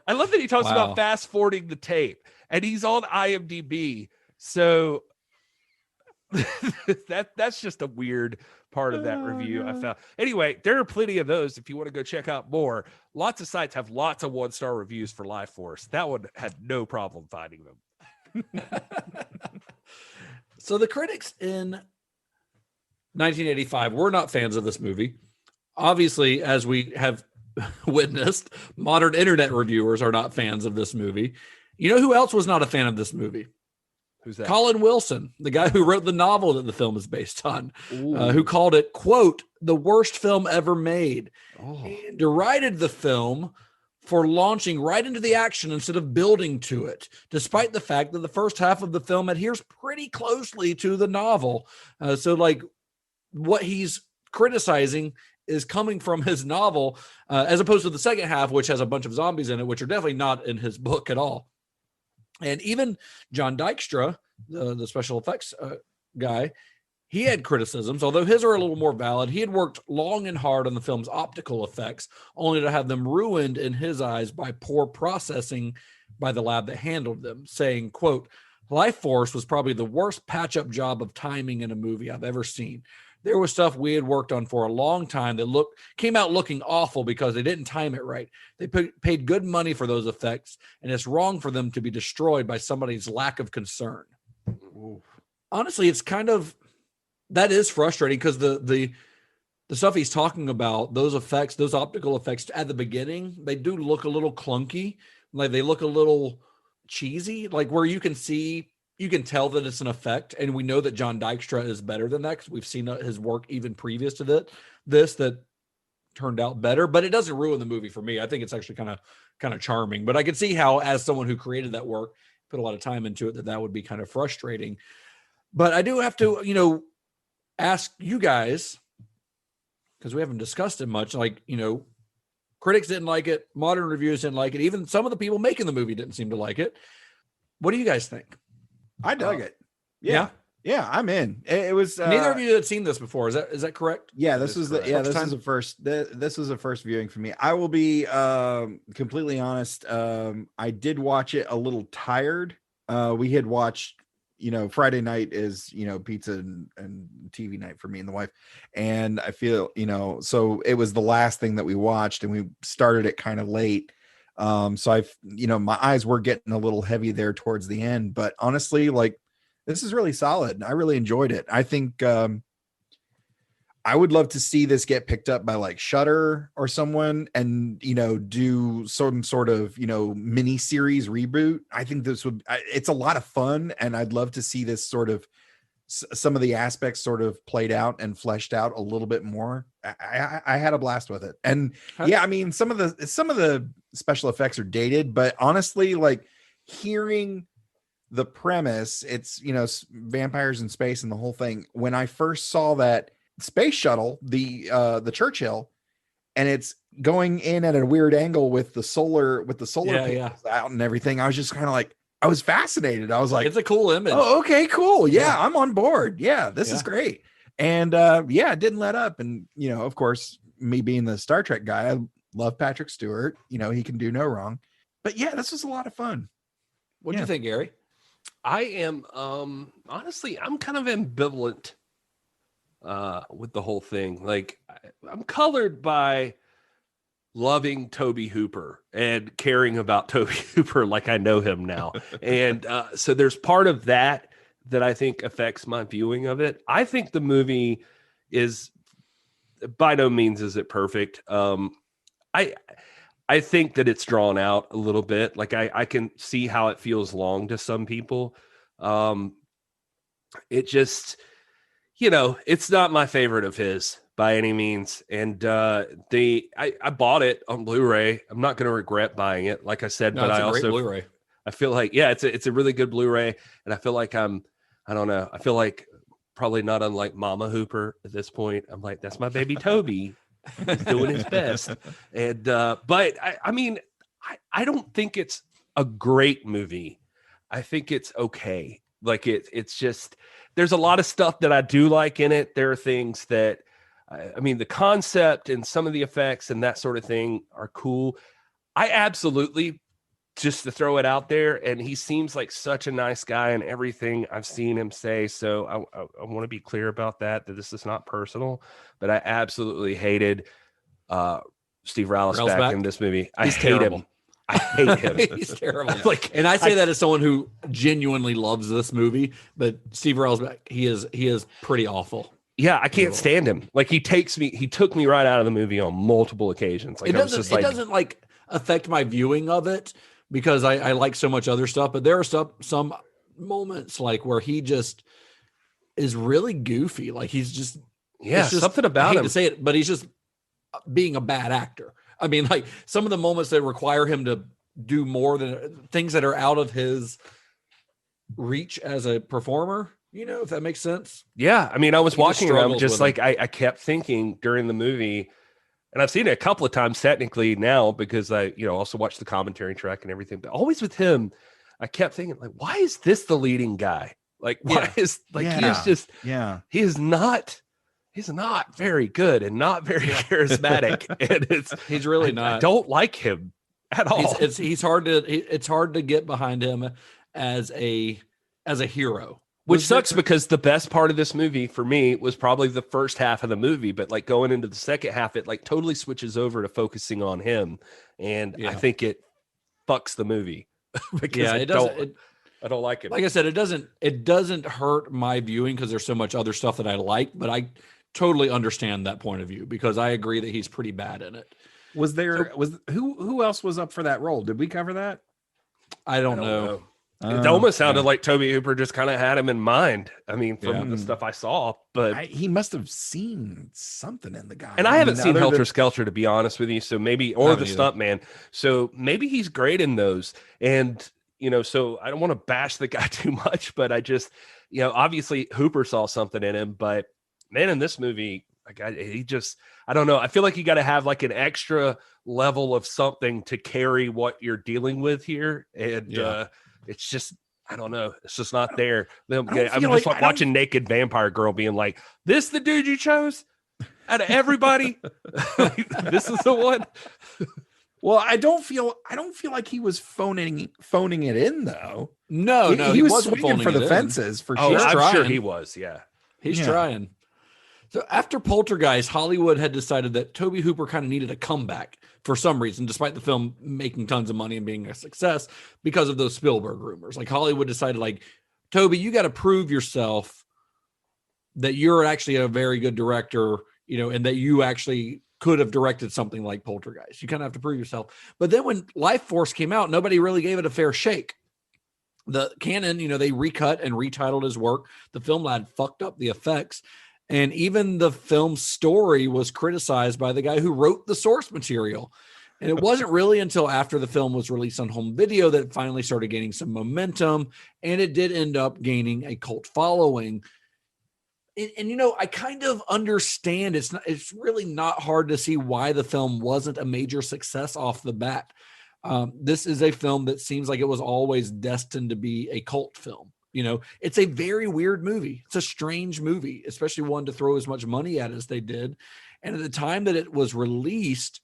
Speaker 7: I love that he talks about fast forwarding the tape, and he's on IMDb. So that's just a weird part of that review I found. Anyway, there are plenty of those if you want to go check out more. Lots of sites have lots of 1-star reviews for Life Force. That one had no problem finding them.
Speaker 6: So the critics in 1985 were not fans of this movie. Obviously, as we have witnessed, modern internet reviewers are not fans of this movie. You know who else was not a fan of this movie?
Speaker 7: Who's that?
Speaker 6: Colin Wilson, the guy who wrote the novel that the film is based on, who called it, quote, the worst film ever made. And derided the film for launching right into the action instead of building to it, despite the fact that the first half of the film adheres pretty closely to the novel. So like what he's criticizing is coming from his novel, as opposed to the second half, which has a bunch of zombies in it, which are definitely not in his book at all. And even John Dykstra, the special effects guy, he had criticisms, although his are a little more valid. He had worked long and hard on the film's optical effects, only to have them ruined in his eyes by poor processing by the lab that handled them, saying, quote, Life Force was probably the worst patch-up job of timing in a movie I've ever seen. There was stuff we had worked on for a long time that came out looking awful because they didn't time it right. They paid good money for those effects, and it's wrong for them to be destroyed by somebody's lack of concern. Ooh. Honestly, it's kind of, that is frustrating because the stuff he's talking about, those effects, those optical effects at the beginning, they do look a little clunky. Like they look a little cheesy, like where you can tell that it's an effect, and we know that John Dykstra is better than that because we've seen his work even previous to that turned out better, but it doesn't ruin the movie for me. I think it's actually kind of charming, but I can see how, as someone who created that work, put a lot of time into it, that would be kind of frustrating. But I do have to, ask you guys, because we haven't discussed it much, critics didn't like it, modern reviewers didn't like it, even some of the people making the movie didn't seem to like it. What do you guys think?
Speaker 5: I dug it. Yeah, I'm in. It was
Speaker 6: neither of you had seen this before. Is that correct?
Speaker 5: Yeah, this was the first viewing for me. I will be completely honest. I did watch it a little tired. We had watched, Friday night is, pizza and TV night for me and the wife. And I feel, so it was the last thing that we watched, and we started it kind of late. So my eyes were getting a little heavy there towards the end, but honestly, this is really solid. I really enjoyed it. I think, I would love to see this get picked up by Shudder or someone and, do some sort of, mini series reboot. I think it's a lot of fun, and I'd love to see this sort of some of the aspects sort of played out and fleshed out a little bit more, I had a blast with it. And yeah, I mean, some of the special effects are dated, but honestly, like hearing the premise, it's, you know, vampires in space and the whole thing. When I first saw that space shuttle, the Churchill, and it's going in at a weird angle with the solar panels out and everything, I was just kind of like, I was fascinated. I was like,
Speaker 6: it's a cool image.
Speaker 5: Oh, okay, cool. Yeah, I'm on board. Yeah, this is great. And yeah, it didn't let up. And, you know, of course, me being the Star Trek guy, I love Patrick Stewart. You know, he can do no wrong. But yeah, this was a lot of fun.
Speaker 6: What do you think, Gary?
Speaker 7: I am honestly, I'm kind of ambivalent with the whole thing. Like, I'm colored by loving Tobe Hooper and caring about Tobe Hooper like I know him now. And so there's part of that I think affects my viewing of it. I think the movie is, by no means is it perfect. I think that it's drawn out a little bit. Like I can see how it feels long to some people. It just, you know, it's not my favorite of his by any means. And I bought it on Blu-ray. I'm not going to regret buying it, like I said, but I also
Speaker 6: Blu-ray.
Speaker 7: I feel like, yeah, it's a really good Blu-ray. And I feel like I don't know. I feel like probably not unlike Mama Hooper at this point. I'm like, that's my baby Toby. He's doing his best. And but I mean, I don't think it's a great movie. I think it's okay. Like it's just, there's a lot of stuff that I do like in it. There are things that, I mean, the concept and some of the effects and that sort of thing are cool. I absolutely, just to throw it out there, and he seems like such a nice guy in everything I've seen him say. So I want to be clear about that this is not personal, but I absolutely hated Steve Railsback in this movie. I hate him. I hate him.
Speaker 6: He's terrible. And I say that as someone who genuinely loves this movie, but Steve Railsback, he is pretty awful.
Speaker 7: Yeah, I can't stand him. Like he took me right out of the movie on multiple occasions. Like
Speaker 6: it doesn't like affect my viewing of it because I like so much other stuff, but there are some moments like where he just is really goofy. Like he's just
Speaker 7: something about him.
Speaker 6: I hate to say it, but he's just being a bad actor. I mean, like some of the moments that require him to do more than things that are out of his reach as a performer, you know, if that makes sense.
Speaker 7: Yeah. I mean, I was watching it. I'm just like, I kept thinking during the movie, and I've seen it a couple of times technically now because I, you know, also watched the commentary track and everything, but always with him, I kept thinking like, why is this the leading guy? Like, why is like, he's not very good and not very charismatic. And
Speaker 6: he's really not.
Speaker 7: I don't like him at all.
Speaker 6: It's hard to get behind him as a hero.
Speaker 7: Which sucks because the best part of this movie for me was probably the first half of the movie, but like going into the second half, it like totally switches over to focusing on him. And I think it fucks the movie because I don't like it.
Speaker 6: Like I said, it doesn't hurt my viewing because there's so much other stuff that I like, but I totally understand that point of view because I agree that he's pretty bad in it.
Speaker 5: Who else was up for that role? Did we cover that?
Speaker 6: I don't know.
Speaker 7: It almost sounded like Tobe Hooper just kind of had him in mind. I mean, from the stuff I saw, but
Speaker 5: he must have seen something in the guy.
Speaker 7: And I haven't seen Helter Skelter, to be honest with you. So maybe, or the Stuntman. So maybe he's great in those. And, you know, so I don't want to bash the guy too much, but I just, you know, obviously Hooper saw something in him, but man, in this movie, like I don't know. I feel like you got to have like an extra level of something to carry what you're dealing with here. And, it's just, I don't know. It's just not there. I'm just like watching Naked Vampire Girl being like, this the dude you chose out of everybody? This is the one.
Speaker 5: Well, I don't feel like he was phoning it in though.
Speaker 6: No,
Speaker 5: he was swinging for the fences for sure.
Speaker 7: I'm sure he was. Yeah.
Speaker 6: He's trying. So after Poltergeist, Hollywood had decided that Tobe Hooper kind of needed a comeback for some reason, despite the film making tons of money and being a success because of those Spielberg rumors. Like Hollywood decided, like, Tobe, you got to prove yourself that you're actually a very good director, you know, and that you actually could have directed something like Poltergeist. You kind of have to prove yourself. But then when Life Force came out, nobody really gave it a fair shake. the canon, they recut and retitled his work. The film lad fucked up the effects. And even the film's story was criticized by the guy who wrote the source material. And it wasn't really until after the film was released on home video that it finally started gaining some momentum. And it did end up gaining a cult following. And I kind of understand it's really not hard to see why the film wasn't a major success off the bat. This is a film that seems like it was always destined to be a cult film. It's a very weird movie. It's a strange movie, especially one to throw as much money at as they did. And at the time that it was released,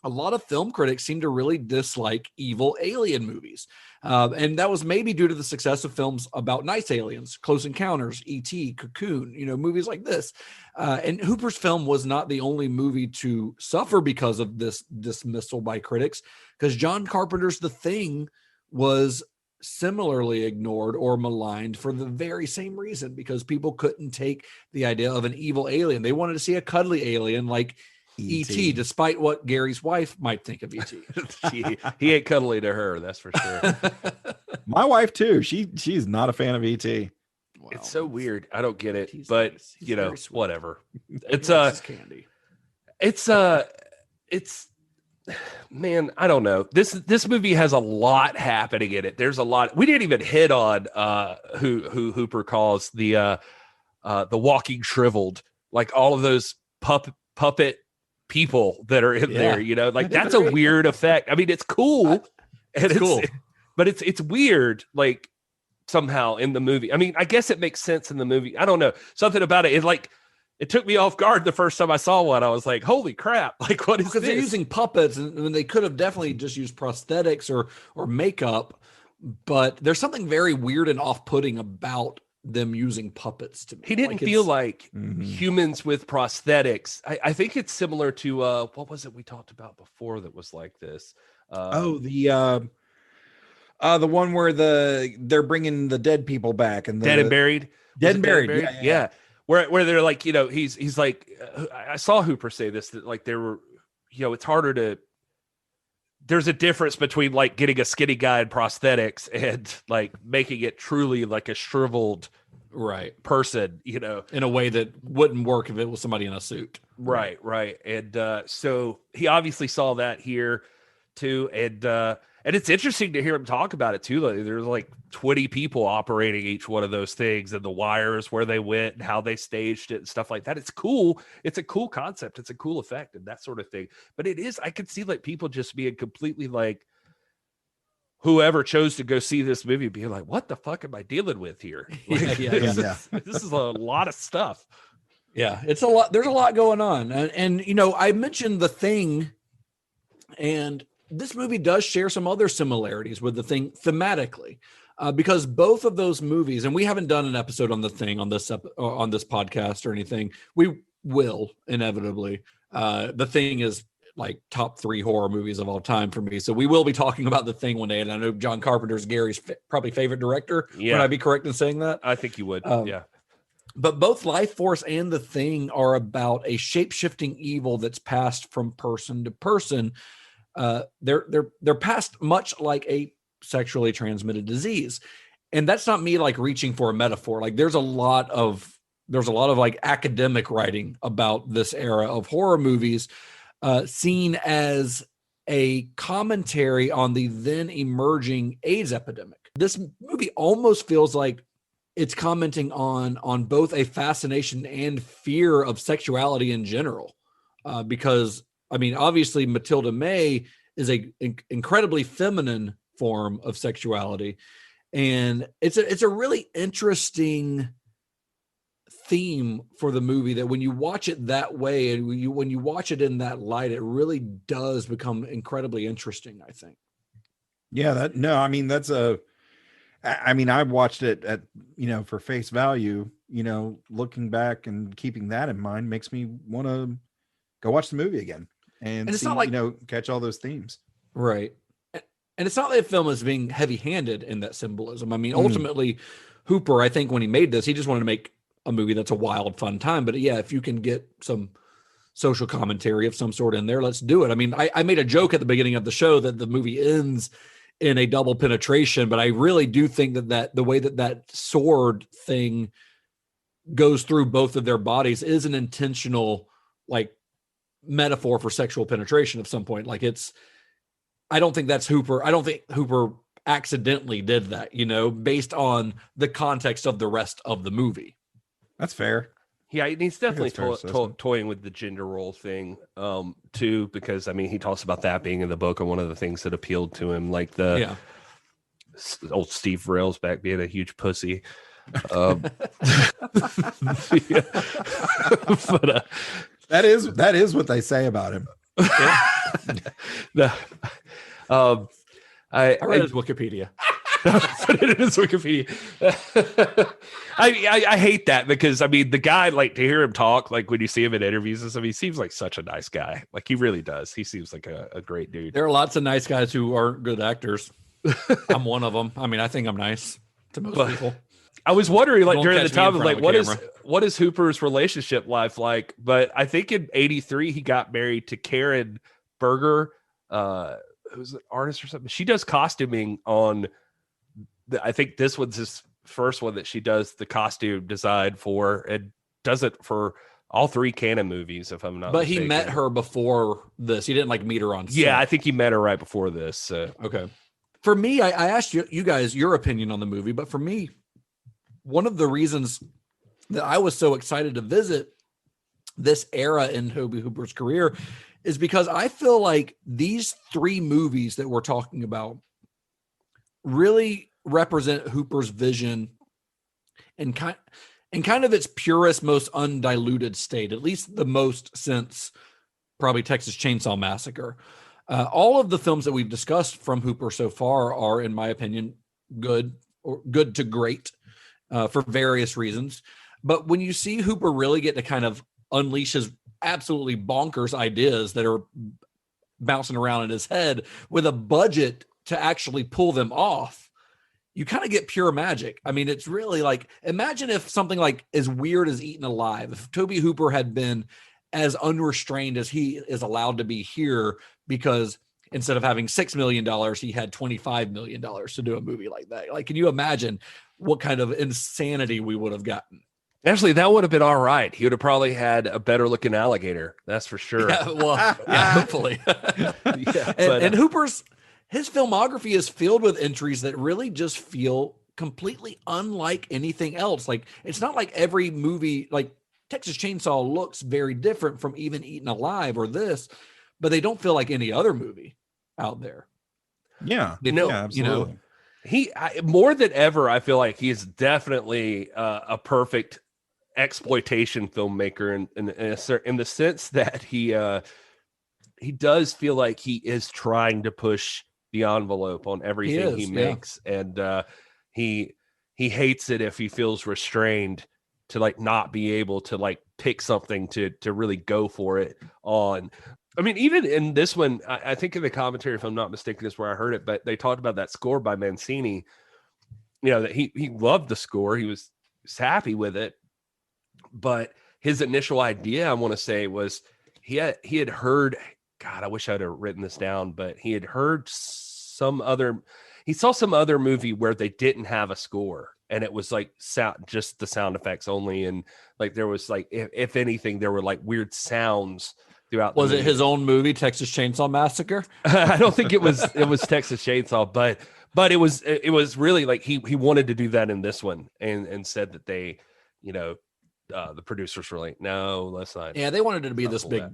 Speaker 6: a lot of film critics seemed to really dislike evil alien movies. And that was maybe due to the success of films about nice aliens, Close Encounters, E.T., Cocoon, movies like this. And Hooper's film was not the only movie to suffer because of this dismissal by critics, because John Carpenter's The Thing was similarly ignored or maligned for the very same reason, because people couldn't take the idea of an evil alien. They wanted to see a cuddly alien like E.T., despite what Gary's wife might think of E.T.
Speaker 7: He ain't cuddly to her, that's for sure.
Speaker 5: My wife too. She's not a fan of E.T.
Speaker 7: Wow. It's so weird. I don't get it,
Speaker 6: He's
Speaker 7: but
Speaker 6: nice. He's
Speaker 7: whatever. It's
Speaker 6: candy.
Speaker 7: It's man, I don't know. This movie has a lot happening in it. There's a lot. We didn't even hit on who Hooper calls the walking shriveled, like all of those puppet people that are in there, like that's a weird effect. I mean, it's cool. And it's cool, but it's weird, like somehow in the movie. I mean, I guess it makes sense in the movie. I don't know. Something about it. It took me off guard the first time I saw one. I was like, holy crap. Like, what is this?
Speaker 6: Because they're using puppets, and they could have definitely just used prosthetics or makeup, but there's something very weird and off-putting about them using puppets to me.
Speaker 7: He didn't feel like humans with prosthetics. I think it's similar to what was it we talked about before that was like this?
Speaker 5: The one where they're bringing the dead people back and
Speaker 7: Dead and Buried.
Speaker 5: Dead and Buried. Yeah.
Speaker 7: Where they're like, he's like, I saw Hooper say this, that like there were, it's harder to. There's a difference between like getting a skinny guy in prosthetics and like making it truly like a shriveled person,
Speaker 6: in a way that wouldn't work if it was somebody in a suit.
Speaker 7: Right. And so he obviously saw that here too. And it's interesting to hear him talk about it too. Like, there's like 20 people operating each one of those things, and the wires where they went and how they staged it and stuff like that. It's cool. It's a cool concept. It's a cool effect and that sort of thing. But I could see like people just being completely like, whoever chose to go see this movie being like, what the fuck am I dealing with here? Like, this is a lot of stuff.
Speaker 6: Yeah, it's a lot. There's a lot going on. And I mentioned The Thing, and this movie does share some other similarities with The Thing thematically, because both of those movies, and we haven't done an episode on The Thing on this podcast or anything. We will inevitably. The Thing is like top 3 horror movies of all time for me. So we will be talking about The Thing one day. And I know John Carpenter's Gary's probably favorite director.
Speaker 7: Yeah.
Speaker 6: Would I be correct in saying that?
Speaker 7: I think you would. Yeah.
Speaker 6: But both Life Force and The Thing are about a shape-shifting evil that's passed from person to person. They're passed much like a sexually transmitted disease. And that's not me like reaching for a metaphor. Like there's a lot of like academic writing about this era of horror movies, seen as a commentary on the then emerging AIDS epidemic. This movie almost feels like it's commenting on both a fascination and fear of sexuality in general, because I mean, obviously Matilda May is a incredibly feminine form of sexuality, and it's a really interesting theme for the movie that when you watch it that way and when you watch it in that light, it really does become incredibly interesting, I think.
Speaker 5: Yeah, I watched it at, for face value, looking back and keeping that in mind makes me want to go watch the movie again and
Speaker 6: it's
Speaker 5: see,
Speaker 6: not like,
Speaker 5: catch all those themes.
Speaker 6: Right. And it's not that the film is being heavy-handed in that symbolism. I mean, ultimately, Hooper, I think when he made this, he just wanted to make a movie that's a wild, fun time. But yeah, if you can get some social commentary of some sort in there, let's do it. I mean, I made a joke at the beginning of the show that the movie ends in a double penetration, but I really do think that the way that sword thing goes through both of their bodies is an intentional like metaphor for sexual penetration of some point. Like I don't think that's Hooper. I don't think Hooper accidentally did that, based on the context of the rest of the movie.
Speaker 5: That's fair.
Speaker 7: Yeah, he's definitely toying with the gender role thing, too, because he talks about that being in the book and one of the things that appealed to him, like the old Steve Railsback being a huge pussy. But
Speaker 5: that is what they say about him.
Speaker 6: I read his Wikipedia.
Speaker 7: Put it in his Wikipedia. I hate that because the guy, like, to hear him talk, like when you see him in interviews and stuff, he seems like such a nice guy. Like he really does. He seems like a great dude.
Speaker 6: There are lots of nice guys who aren't good actors. I'm one of them. I think I'm nice to most people.
Speaker 7: I was wondering, like, during the time of like, what is Hooper's relationship life like? But I think in '83 he got married to Karen Berger, who's an artist or something. She does costuming on. I think this one's his first one that she does the costume design for, and does it for all 3 Cannon movies, if I'm not mistaken.
Speaker 6: He met her before this. He didn't like meet her on set.
Speaker 7: Yeah, I think he met her right before this. So.
Speaker 6: Okay. For me, I asked you guys your opinion on the movie, but for me, one of the reasons that I was so excited to visit this era in Tobe Hooper's career is because I feel like these 3 movies that we're talking about really represent Hooper's vision in kind of its purest, most undiluted state, at least the most since probably Texas Chainsaw Massacre. All of the films that we've discussed from Hooper so far are, in my opinion, good or good to great for various reasons. But when you see Hooper really get to kind of unleash his absolutely bonkers ideas that are bouncing around in his head with a budget to actually pull them off, you kind of get pure magic. It's really like, imagine if something like as weird as Eaten Alive, if Tobe Hooper had been as unrestrained as he is allowed to be here, because instead of having $6 million, he had $25 million to do a movie like that. Like, can you imagine what kind of insanity we would have gotten?
Speaker 7: Actually, that would have been all right. He would have probably had a better looking alligator. That's for sure.
Speaker 6: Yeah, well, hopefully. And Hooper's, his filmography is filled with entries that really just feel completely unlike anything else. Like, it's not like every movie, like Texas Chainsaw looks very different from even Eaten Alive or this, but they don't feel like any other movie out there.
Speaker 5: Yeah.
Speaker 6: Absolutely.
Speaker 7: He more than ever, I feel like he's definitely a perfect exploitation filmmaker in the sense that he does feel like he is trying to push the envelope on everything he makes, and he hates it if he feels restrained to like not be able to like pick something to really go for it on. Even in this one, I think in the commentary, if I'm not mistaken, is where I heard it, but they talked about that score by Mancini, that he loved the score. He was happy with it, but his initial idea, I want to say, was he had heard, God, I wish I'd have written this down, but he had heard he saw some other movie where they didn't have a score, and it was like just the sound effects only. And like, there was like, if anything, there were like weird sounds throughout.
Speaker 6: Was it his own movie, Texas Chainsaw Massacre?
Speaker 7: I don't think it was Texas Chainsaw, but it was really like he wanted to do that in this one, and said that they, the producers were like, no, let's not.
Speaker 6: Yeah, they wanted it to be this big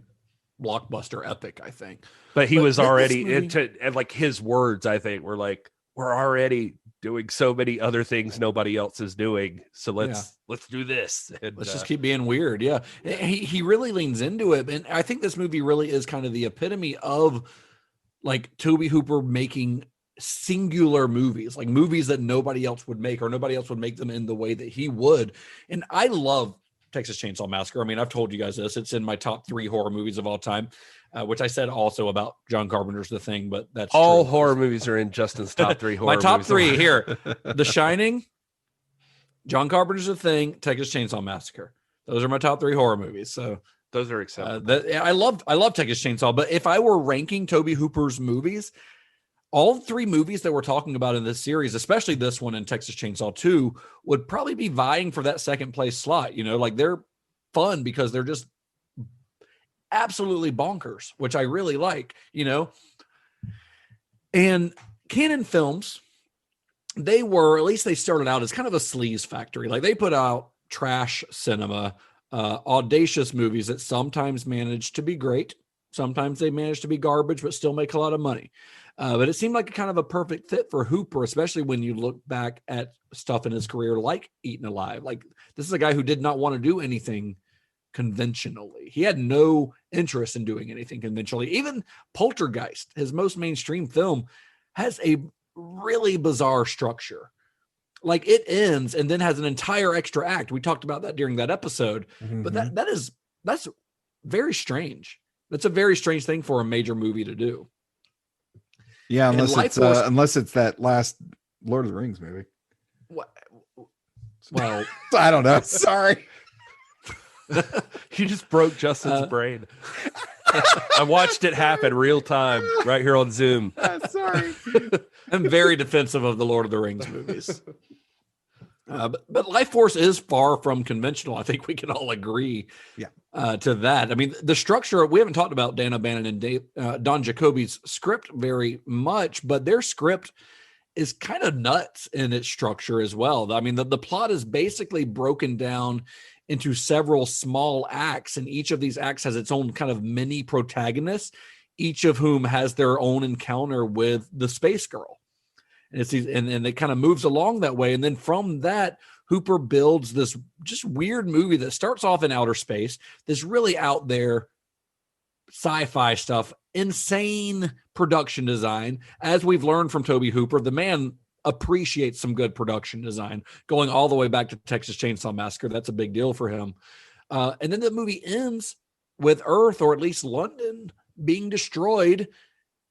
Speaker 6: blockbuster epic, I think.
Speaker 7: But he was already and like his words, I think, were like, we're already doing so many other things nobody else is doing, so let's do this, and
Speaker 6: let's just keep being weird. Yeah, he really leans into it, and I think this movie really is kind of the epitome of like Tobe Hooper making singular movies, like movies that nobody else would make, or nobody else would make them in the way that he would. And I love Texas Chainsaw Massacre. I've told you guys this. It's in my top 3 horror movies of all time, which I said also about John Carpenter's The Thing, but that's
Speaker 7: all
Speaker 6: true.
Speaker 7: Horror movies are in Justin's top 3 horror
Speaker 6: my top
Speaker 7: movies.
Speaker 6: 3 here: The Shining, John Carpenter's The Thing, Texas Chainsaw Massacre. Those are my top 3 horror movies. So
Speaker 7: those are acceptable.
Speaker 6: I love Texas Chainsaw, but if I were ranking Tobe Hooper's movies, all three movies that we're talking about in this series, especially this one and Texas Chainsaw 2, would probably be vying for that second place slot. You know, like they're fun because they're just absolutely bonkers, which I really like, you know. And Cannon Films, they were, at least they started out as kind of a sleaze factory. Like they put out trash cinema, audacious movies that sometimes managed to be great. Sometimes they managed to be garbage, but still make a lot of money. But it seemed like a kind of a perfect fit for Hooper, especially when you look back at stuff in his career like Eaten Alive. Like this is a guy who did not want to do anything conventionally. He had no interest in doing anything conventionally. Even Poltergeist, his most mainstream film, has a really bizarre structure. Like it ends and then has an entire extra act. We talked about that during that episode, but that's very strange. That's a very strange thing for a major movie to do.
Speaker 5: Yeah, unless it's that last Lord of the Rings movie.
Speaker 6: Well,
Speaker 5: I don't know. Sorry.
Speaker 7: You just broke Justin's brain. I watched it happen real time right here on Zoom.
Speaker 5: Sorry.
Speaker 6: I'm very defensive of the Lord of the Rings movies. But Life Force is far from conventional. I think we can all agree to that. I mean, the structure, we haven't talked about Dan O'Bannon and Don Jakoby's script very much, but their script is kind of nuts in its structure as well. I mean, the plot is basically broken down into several small acts, and each of these acts has its own kind of mini protagonist, each of whom has their own encounter with the space girl. And and it kind of moves along that way. And then from that, Hooper builds this just weird movie that starts off in outer space, this really out there sci-fi stuff, insane production design. As we've learned from Tobe Hooper, the man appreciates some good production design, going all the way back to Texas Chainsaw Massacre. That's a big deal for him. And then the movie ends with Earth, or at least London, being destroyed,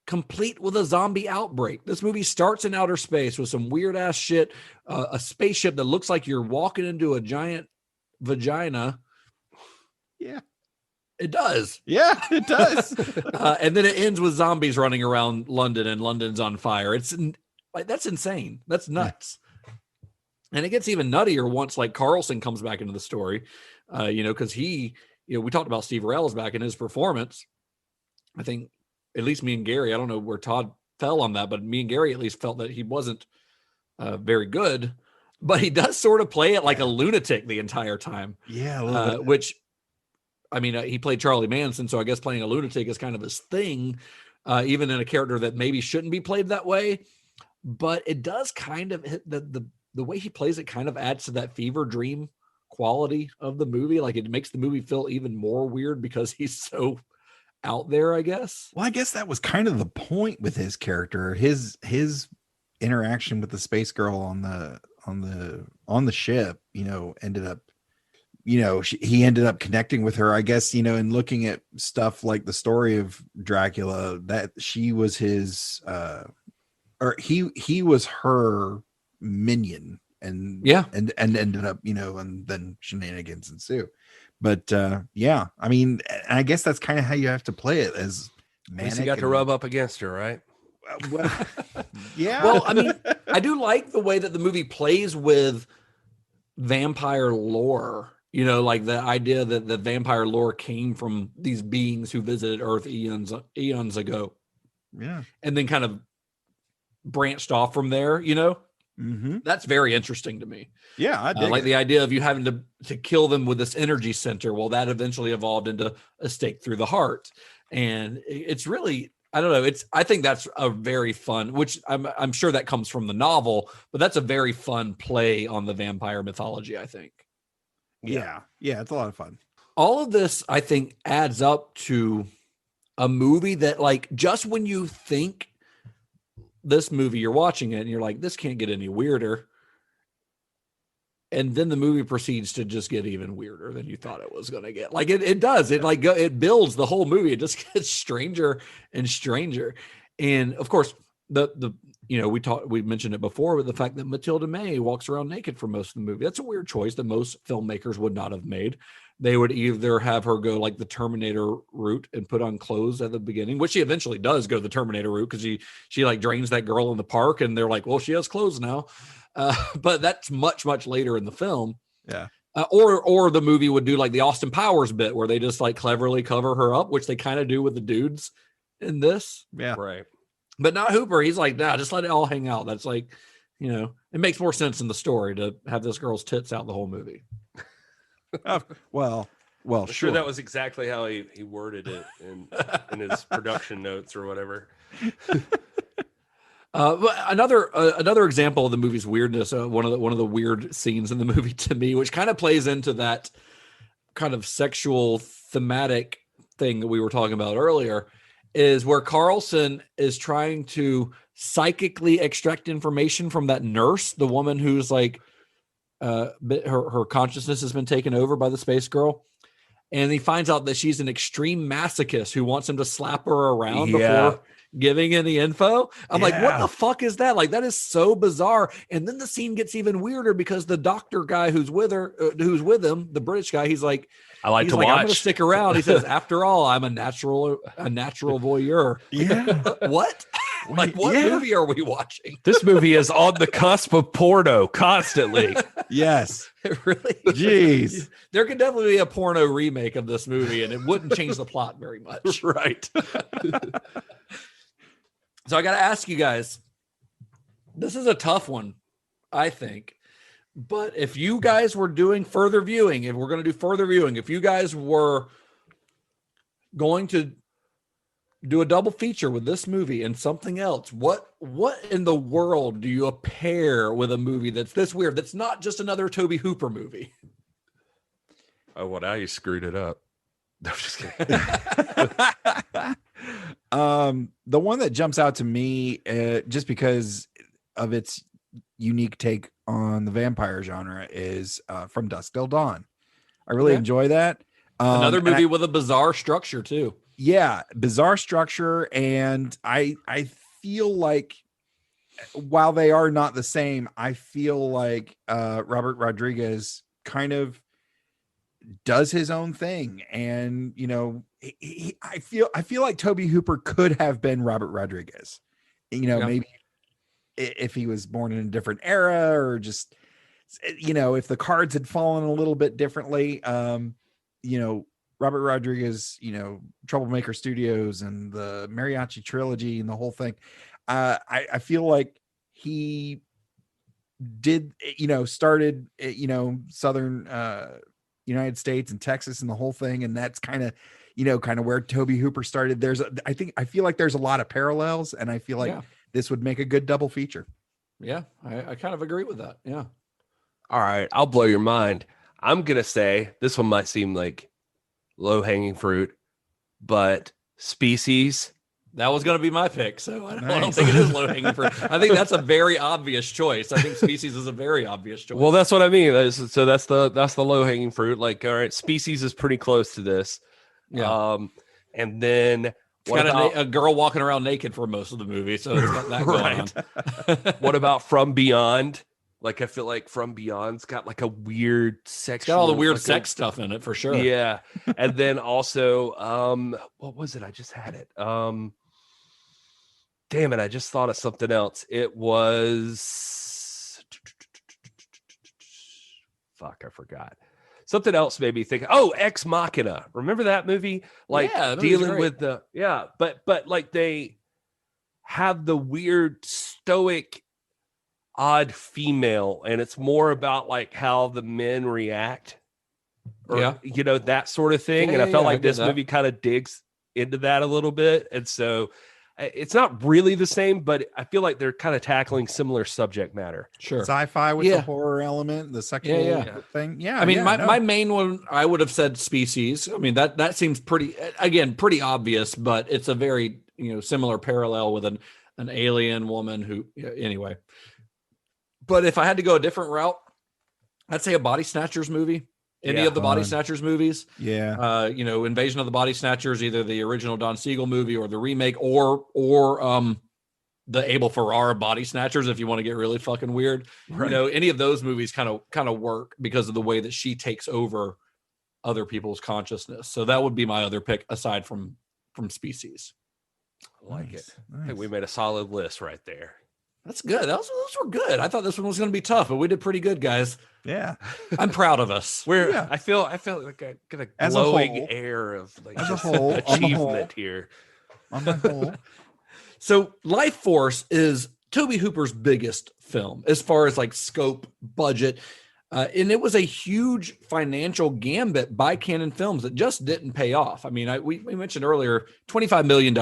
Speaker 6: complete with a zombie outbreak. This movie starts in outer space with some weird ass shit, a spaceship that looks like you're walking into a giant vagina.
Speaker 5: Yeah,
Speaker 6: it does.
Speaker 5: Yeah, it does.
Speaker 6: And then it ends with zombies running around London, and London's on fire. It's like, that's insane. That's nuts. And it gets even nuttier once like Carlson comes back into the story, because we talked about Steve Rails back in his performance. I think at least me and Gary, I don't know where Todd fell on that, but me and Gary at least felt that he wasn't very good, but he does sort of play it like a lunatic the entire time.
Speaker 5: Yeah.
Speaker 6: Which, I mean, he played Charlie Manson, so I guess playing a lunatic is kind of his thing, even in a character that maybe shouldn't be played that way. But it does kind of hit the way he plays it kind of adds to that fever dream quality of the movie. Like it makes the movie feel even more weird because he's so out there, I guess.
Speaker 5: Well, I guess that was kind of the point with his character. His interaction with the space girl on the ship, ended up, he ended up connecting with her, I guess, and looking at stuff like the story of Dracula, that she was his or he was her minion, and ended up, and then shenanigans ensue. But I mean, I guess that's kind of how you have to play it, as
Speaker 9: at least you got to rub up against her, right?
Speaker 5: Well, yeah.
Speaker 6: Well, I mean, I do like the way that the movie plays with vampire lore. Like the idea that the vampire lore came from these beings who visited Earth eons ago.
Speaker 5: Yeah.
Speaker 6: And then kind of branched off from there, That's very interesting to me.
Speaker 5: Yeah, I dig
Speaker 6: like
Speaker 5: it.
Speaker 6: the idea of you having to kill them with this energy center. Well, that eventually evolved into a stake through the heart, and it's really, I don't know. I think that's a very fun, which I'm sure that comes from the novel, but that's a very fun play on the vampire mythology, I think.
Speaker 5: Yeah, it's a lot of fun.
Speaker 6: All of this, I think, adds up to a movie that, like, just when you think this movie, you're watching it and you're like, this can't get any weirder, and then the movie proceeds to just get even weirder than you thought it was going to get. Like it does. It builds the whole movie. It just gets stranger and stranger. And of course, we mentioned it before, with the fact that Matilda May walks around naked for most of the movie. That's a weird choice that most filmmakers would not have made. they would either have her go like the Terminator route and put on clothes at the beginning, which she eventually does go the Terminator route because she like drains that girl in the park and they're like, well, she has clothes now. But that's much, much later in the film.
Speaker 5: Yeah.
Speaker 6: Or the movie would do like the Austin Powers bit where they just like cleverly cover her up, which they kind of do with the dudes in this.
Speaker 5: Yeah.
Speaker 7: Right.
Speaker 6: But not Hooper. He's like, nah, just let it all hang out. That's like, it makes more sense in the story to have this girl's tits out the whole movie.
Speaker 5: Well,
Speaker 7: I'm
Speaker 5: sure.
Speaker 7: sure that was exactly how he worded it in his production notes or whatever.
Speaker 6: But another example of the movie's weirdness, one of the weird scenes in the movie to me, which kind of plays into that kind of sexual thematic thing that we wher talking about earlier, is where Carlson is trying to psychically extract information from that nurse, the woman who's like, her consciousness has been taken over by the space girl. And he finds out that she's an extreme masochist who wants him to slap her around before giving any info. I'm like, what the fuck is that? Like, that is so bizarre. And then the scene gets even weirder because the doctor guy who's with her, who's with him, the British guy, he's like,
Speaker 7: I like to watch.
Speaker 6: I'm going to stick around. He says, after all, I'm a natural voyeur.
Speaker 5: Yeah.
Speaker 6: What? Like, what movie are we watching?
Speaker 7: This movie is on the cusp of porno constantly.
Speaker 5: Yes.
Speaker 6: Really?
Speaker 5: Jeez.
Speaker 6: There could definitely be a porno remake of this movie, and it wouldn't change the plot very much.
Speaker 7: Right.
Speaker 6: So I got to ask you guys, this is a tough one, I think. But if you guys were doing further viewing, if we're going to do further viewing, if you guys were going to do a double feature with this movie and something else, what in the world do you pair with a movie that's this weird, that's not just another Tobe Hooper movie?
Speaker 7: Oh, well, now you screwed it up. No, I'm just kidding.
Speaker 5: The one that jumps out to me, just because of its unique take on the vampire genre, is From Dusk Till Dawn. I really enjoy that.
Speaker 6: Another movie with a bizarre structure too.
Speaker 5: Yeah, bizarre structure, and I feel like while they are not the same, I feel like Robert Rodriguez kind of does his own thing, and I feel like Tobe Hooper could have been Robert Rodriguez. Maybe if he was born in a different era, or just if the cards had fallen a little bit differently. Robert Rodriguez, Troublemaker Studios and the Mariachi trilogy and the whole thing. I feel like he did, started, Southern United States and Texas and the whole thing. And that's kind of where Tobe Hooper started. I feel like there's a lot of parallels, and I feel like this would make a good double feature.
Speaker 6: Yeah. I kind of agree with that. Yeah.
Speaker 7: All right. I'll blow your mind. I'm going to say this one might seem like low-hanging fruit, but Species.
Speaker 6: That was going to be my pick, so I don't think it is low-hanging fruit. I think that's a very obvious choice. I think Species is a very obvious choice.
Speaker 7: Well, that's what I mean. So that's the low-hanging fruit. Like, all right, Species is pretty close to this.
Speaker 6: Yeah.
Speaker 7: And then
Speaker 6: it's got a girl walking around naked for most of the movie, so it's got that going on.
Speaker 7: What about From Beyond? Like, I feel like From Beyond's got like a weird sexual...
Speaker 6: It's got all the weird sex stuff in it, for sure.
Speaker 7: Yeah. And then also, what was it? I just had it. Damn it, I just thought of something else. It was... Fuck, I forgot. Something else made me think, Ex Machina. Remember that movie? Like, dealing with the... Yeah, but like they have the weird stoic... odd female, and it's more about like how the men react, or that sort of thing. And I felt like this movie kind of digs into that a little bit, and so it's not really the same, but I feel like they're kind of tackling similar subject matter.
Speaker 6: Sure.
Speaker 5: Sci-fi with the horror element, the sexual thing. Yeah.
Speaker 6: I mean, my main one, I would have said Species. I mean, that seems pretty obvious, but it's a very similar parallel with an alien woman who anyway. But if I had to go a different route, I'd say a Body Snatchers movie. Any of the Body Snatchers movies.
Speaker 5: Yeah.
Speaker 6: Invasion of the Body Snatchers, either the original Don Siegel movie or the remake, or the Abel Ferrara Body Snatchers, if you want to get really fucking weird. Right. Any of those movies kind of work because of the way that she takes over other people's consciousness. So that would be my other pick aside from Species.
Speaker 7: I like
Speaker 5: Nice,
Speaker 7: it. I think we
Speaker 5: nice.
Speaker 7: made a solid list right there.
Speaker 6: That's good. Those were good. I thought this one was going to be tough, but we did pretty good, guys.
Speaker 5: Yeah.
Speaker 6: I'm proud of us.
Speaker 5: Yeah.
Speaker 7: I feel like I got a
Speaker 5: As a
Speaker 7: glowing
Speaker 5: whole.
Speaker 7: air of like
Speaker 5: As a
Speaker 7: just
Speaker 5: whole, on the whole.
Speaker 7: achievement here.
Speaker 5: On the whole.
Speaker 6: So Life Force is Tobe Hooper's biggest film as far as like scope, budget. And it was a huge financial gambit by Canon Films that just didn't pay off. I mean, we mentioned earlier, $25 million,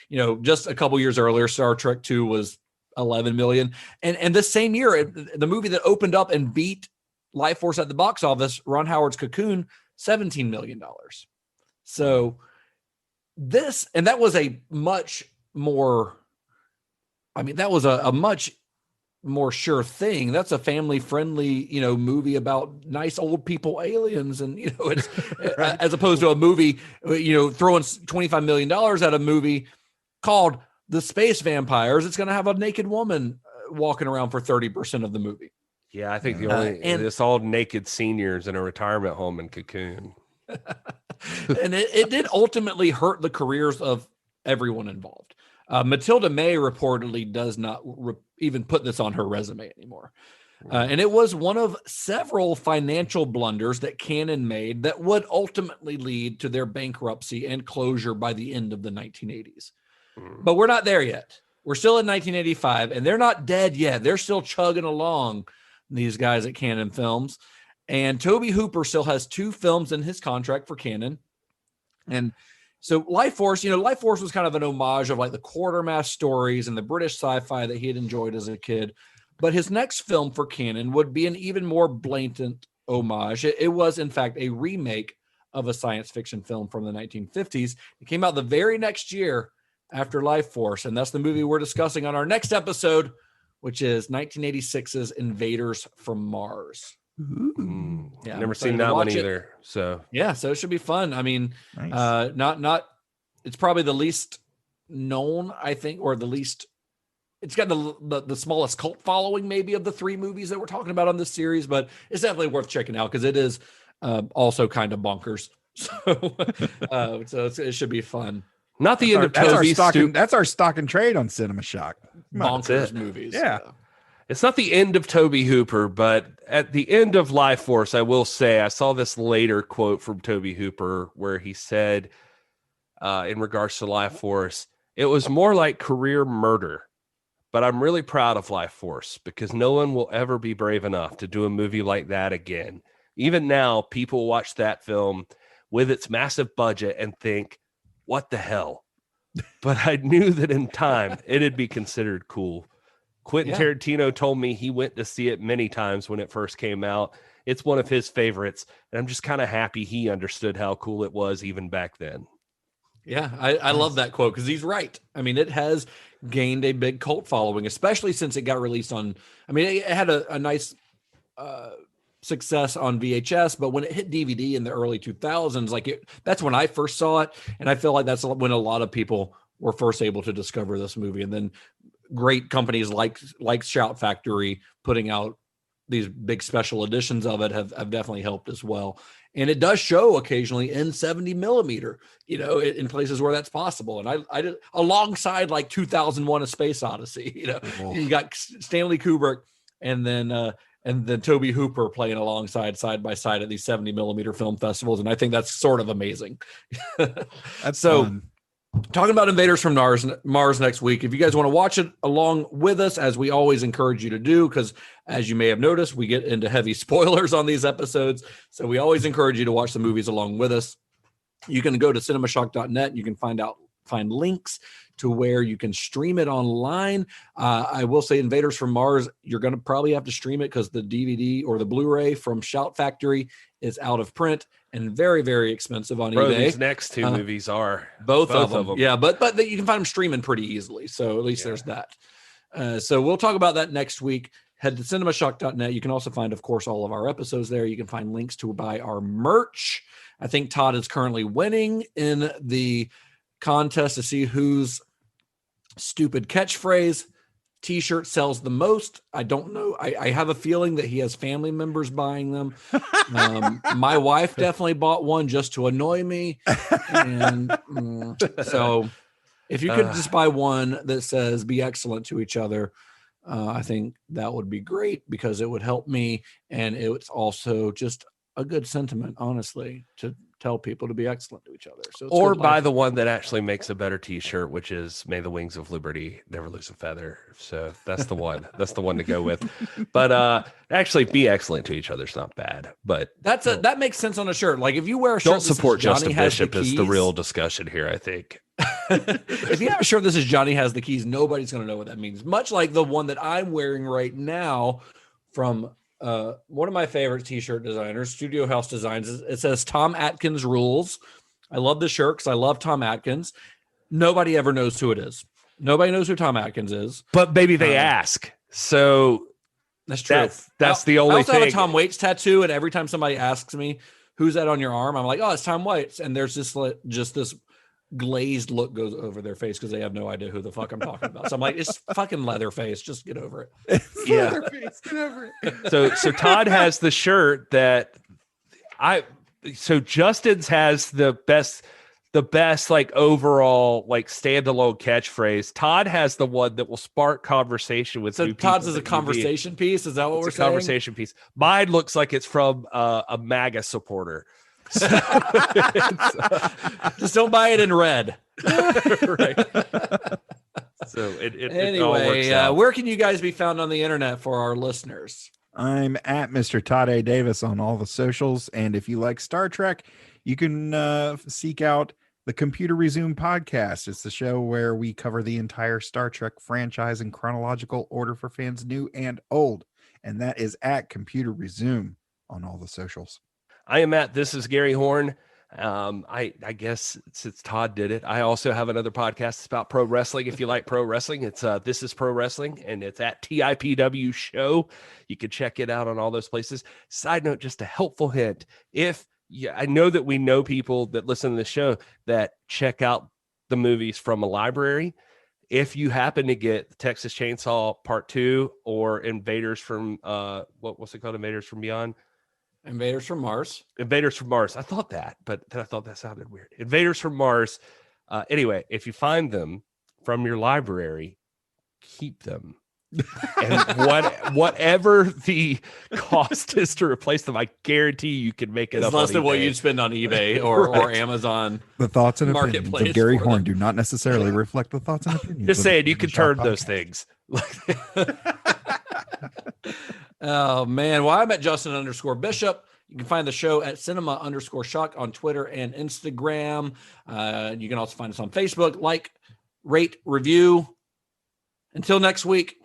Speaker 6: you know, just a couple years earlier, Star Trek 2 was 11 million. And this same year, the movie that opened up and beat Life Force at the box office, Ron Howard's Cocoon, $17 million. So that was a much more, I mean, that was a much more sure thing. That's a family friendly, you know, movie about nice old people, aliens. And, you know, it's
Speaker 5: Right.
Speaker 6: as opposed to a movie, you know, throwing $25 million at a movie called The Space Vampires. It's going to have a naked woman walking around for 30% of the movie.
Speaker 7: Yeah, I think the only this all naked seniors in a retirement home in Cocoon.
Speaker 6: And it did ultimately hurt the careers of everyone involved. Matilda May reportedly does not even put this on her resume anymore. And it was one of several financial blunders that Canon made that would ultimately lead to their bankruptcy and closure by the end of the 1980s. But we're not there yet. We're still in 1985, and they're not dead yet. They're still chugging along, these guys at Canon Films. And Tobe Hooper still has 2 films in his contract for Canon. And so Life Force, you know, Life Force was kind of an homage of like the Quatermass stories and the British sci-fi that he had enjoyed as a kid. But his next film for Canon would be an even more blatant homage. It was, in fact, a remake of a science fiction film from the 1950s. It came out the very next year after Life Force, and that's the movie we're discussing on our next episode, which is 1986's Invaders from Mars. Yeah,
Speaker 7: Never seen that one either. So
Speaker 6: yeah, so it should be fun. I mean,
Speaker 5: Nice.
Speaker 6: not it's probably the least known, I think, or the least. It's got the smallest cult following, maybe, of the 3 movies that we're talking about on this series, but it's definitely worth checking out because it is also kind of bonkers. So it should be fun.
Speaker 7: not the end of Toby's
Speaker 5: That's our stock and trade on Cinema Shock. Come on.
Speaker 6: Bonkers movies.
Speaker 5: Yeah.
Speaker 7: It's not the end of Tobe Hooper, but at the end of Life Force, I will say I saw this later quote from Tobe Hooper where he said, in regards to Life Force, it was more like career murder. But I'm really proud of Life Force because no one will ever be brave enough to do a movie like that again. Even now, people watch that film with its massive budget and think, what the hell? But I knew that in time, it'd be considered cool. Quentin Tarantino told me he went to see it many times when it first came out. It's one of his favorites. And I'm just kind of happy he understood how cool it was even back then.
Speaker 6: Yeah, I love that quote because he's right. I mean, it has gained a big cult following, especially since it got released on, I mean, it had a nice success on VHS, but when it hit DVD in the early 2000s, that's when I first saw it. And I feel like that's when a lot of people were first able to discover this movie. And then great companies like Shout Factory putting out these big special editions of it have definitely helped as well. And it does show occasionally in 70 millimeter, you know, in places where that's possible. And I did alongside like 2001: A Space Odyssey, you know, you got Stanley Kubrick and then Tobe Hooper playing alongside side by side at these 70 millimeter film festivals. And I think that's sort of amazing.
Speaker 5: That's
Speaker 6: so
Speaker 5: fun.
Speaker 6: Talking about Invaders from Mars next week. If you guys want to watch it along with us, as we always encourage you to do, because as you may have noticed, we get into heavy spoilers on these episodes. So we always encourage you to watch the movies along with us. You can go to cinemashock.net. You can find links to where you can stream it online. I will say Invaders from Mars, you're going to probably have to stream it because the DVD or the Blu-ray from Shout Factory is out of print and very, very expensive on eBay.
Speaker 7: These next 2 movies are
Speaker 6: both of them. Yeah, but you can find them streaming pretty easily. So at least there's that. So we'll talk about that next week. Head to cinemashock.net. You can also find, of course, all of our episodes there. You can find links to buy our merch. I think Todd is currently winning in the contest to see whose stupid catchphrase t-shirt sells the most. I don't know. I have a feeling that he has family members buying them. My wife definitely bought one just to annoy me. And so if you could just buy one that says "Be excellent to each other," I think that would be great because it would help me. And it's also just a good sentiment, honestly, to tell people to be excellent to each other. So
Speaker 7: or buy the one that actually makes a better t-shirt, which is "May the wings of liberty never lose a feather." So that's the one. That's the one to go with. But actually, be excellent to each other is not bad. But
Speaker 6: that makes sense on a shirt. Like if you wear a shirt,
Speaker 7: don't support Justin Bishop
Speaker 6: is
Speaker 7: the real discussion here, I think.
Speaker 6: If you have a shirt that says Johnny has the keys, nobody's going to know what that means. Much like the one that I'm wearing right now from one of my favorite t-shirt designers, Studio House Designs. It says Tom Atkins rules. I love the shirt because I love Tom Atkins. Nobody ever knows who it is. Nobody knows who Tom Atkins is.
Speaker 7: But maybe they ask. So
Speaker 6: that's true.
Speaker 7: That's the only thing.
Speaker 6: I also have a Tom Waits tattoo, and every time somebody asks me, "Who's that on your arm?" I'm like, "Oh, it's Tom Waits." And there's just this glazed look goes over their face because they have no idea who the fuck I'm talking about. So I'm like, it's fucking Leatherface. Just get over it.
Speaker 5: Yeah. Leatherface, get over
Speaker 7: it. So Todd has the shirt that so Justin's has the best like overall like standalone catchphrase. Todd has the one that will spark conversation with.
Speaker 6: So Todd's is a conversation piece. Is that what we're saying?
Speaker 7: Conversation piece. Mine looks like it's from a MAGA supporter. So
Speaker 6: just don't buy it in red.
Speaker 7: Right. So it all works out.
Speaker 6: Where can you guys be found on the internet for our listeners?
Speaker 5: I'm at Mr. Todd A. Davis on all the socials. And if you like Star Trek, you can seek out the Computer Resume podcast. It's the show where we cover the entire Star Trek franchise in chronological order for fans new and old. And that is at Computer Resume on all the socials.
Speaker 7: I am at This is Gary Horne. I guess since Todd did it, I also have another podcast. It's about pro wrestling. If you like pro wrestling, it's This is Pro Wrestling, and it's at TIPW Show. You can check it out on all those places. Side note, just a helpful hint. I know that we know people that listen to the show that check out the movies from a library. If you happen to get Texas Chainsaw Part 2 or Invaders from what's it called? Invaders from Beyond.
Speaker 6: Invaders from Mars.
Speaker 7: Invaders from Mars. I thought that, but then I thought that sounded weird. Invaders from Mars. Anyway, if you find them from your library, keep them. And whatever the cost is to replace them, I guarantee you can make it
Speaker 6: it's
Speaker 7: up.
Speaker 6: Less than what you'd spend on eBay or,
Speaker 7: right.
Speaker 6: or Amazon.
Speaker 5: The thoughts and opinions of Gary Horne do not necessarily reflect the thoughts and opinions.
Speaker 7: Just saying, you can turn those things.
Speaker 6: Oh man. Well, I'm at Justin_Bishop. You can find the show at Cinema_Shock on Twitter and Instagram. You can also find us on Facebook. Like, rate, review. Until next week.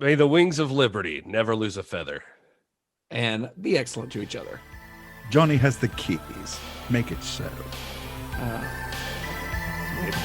Speaker 7: May the wings of liberty never lose a feather.
Speaker 6: And be excellent to each other.
Speaker 5: Johnny has the keys. Make it so.
Speaker 7: It's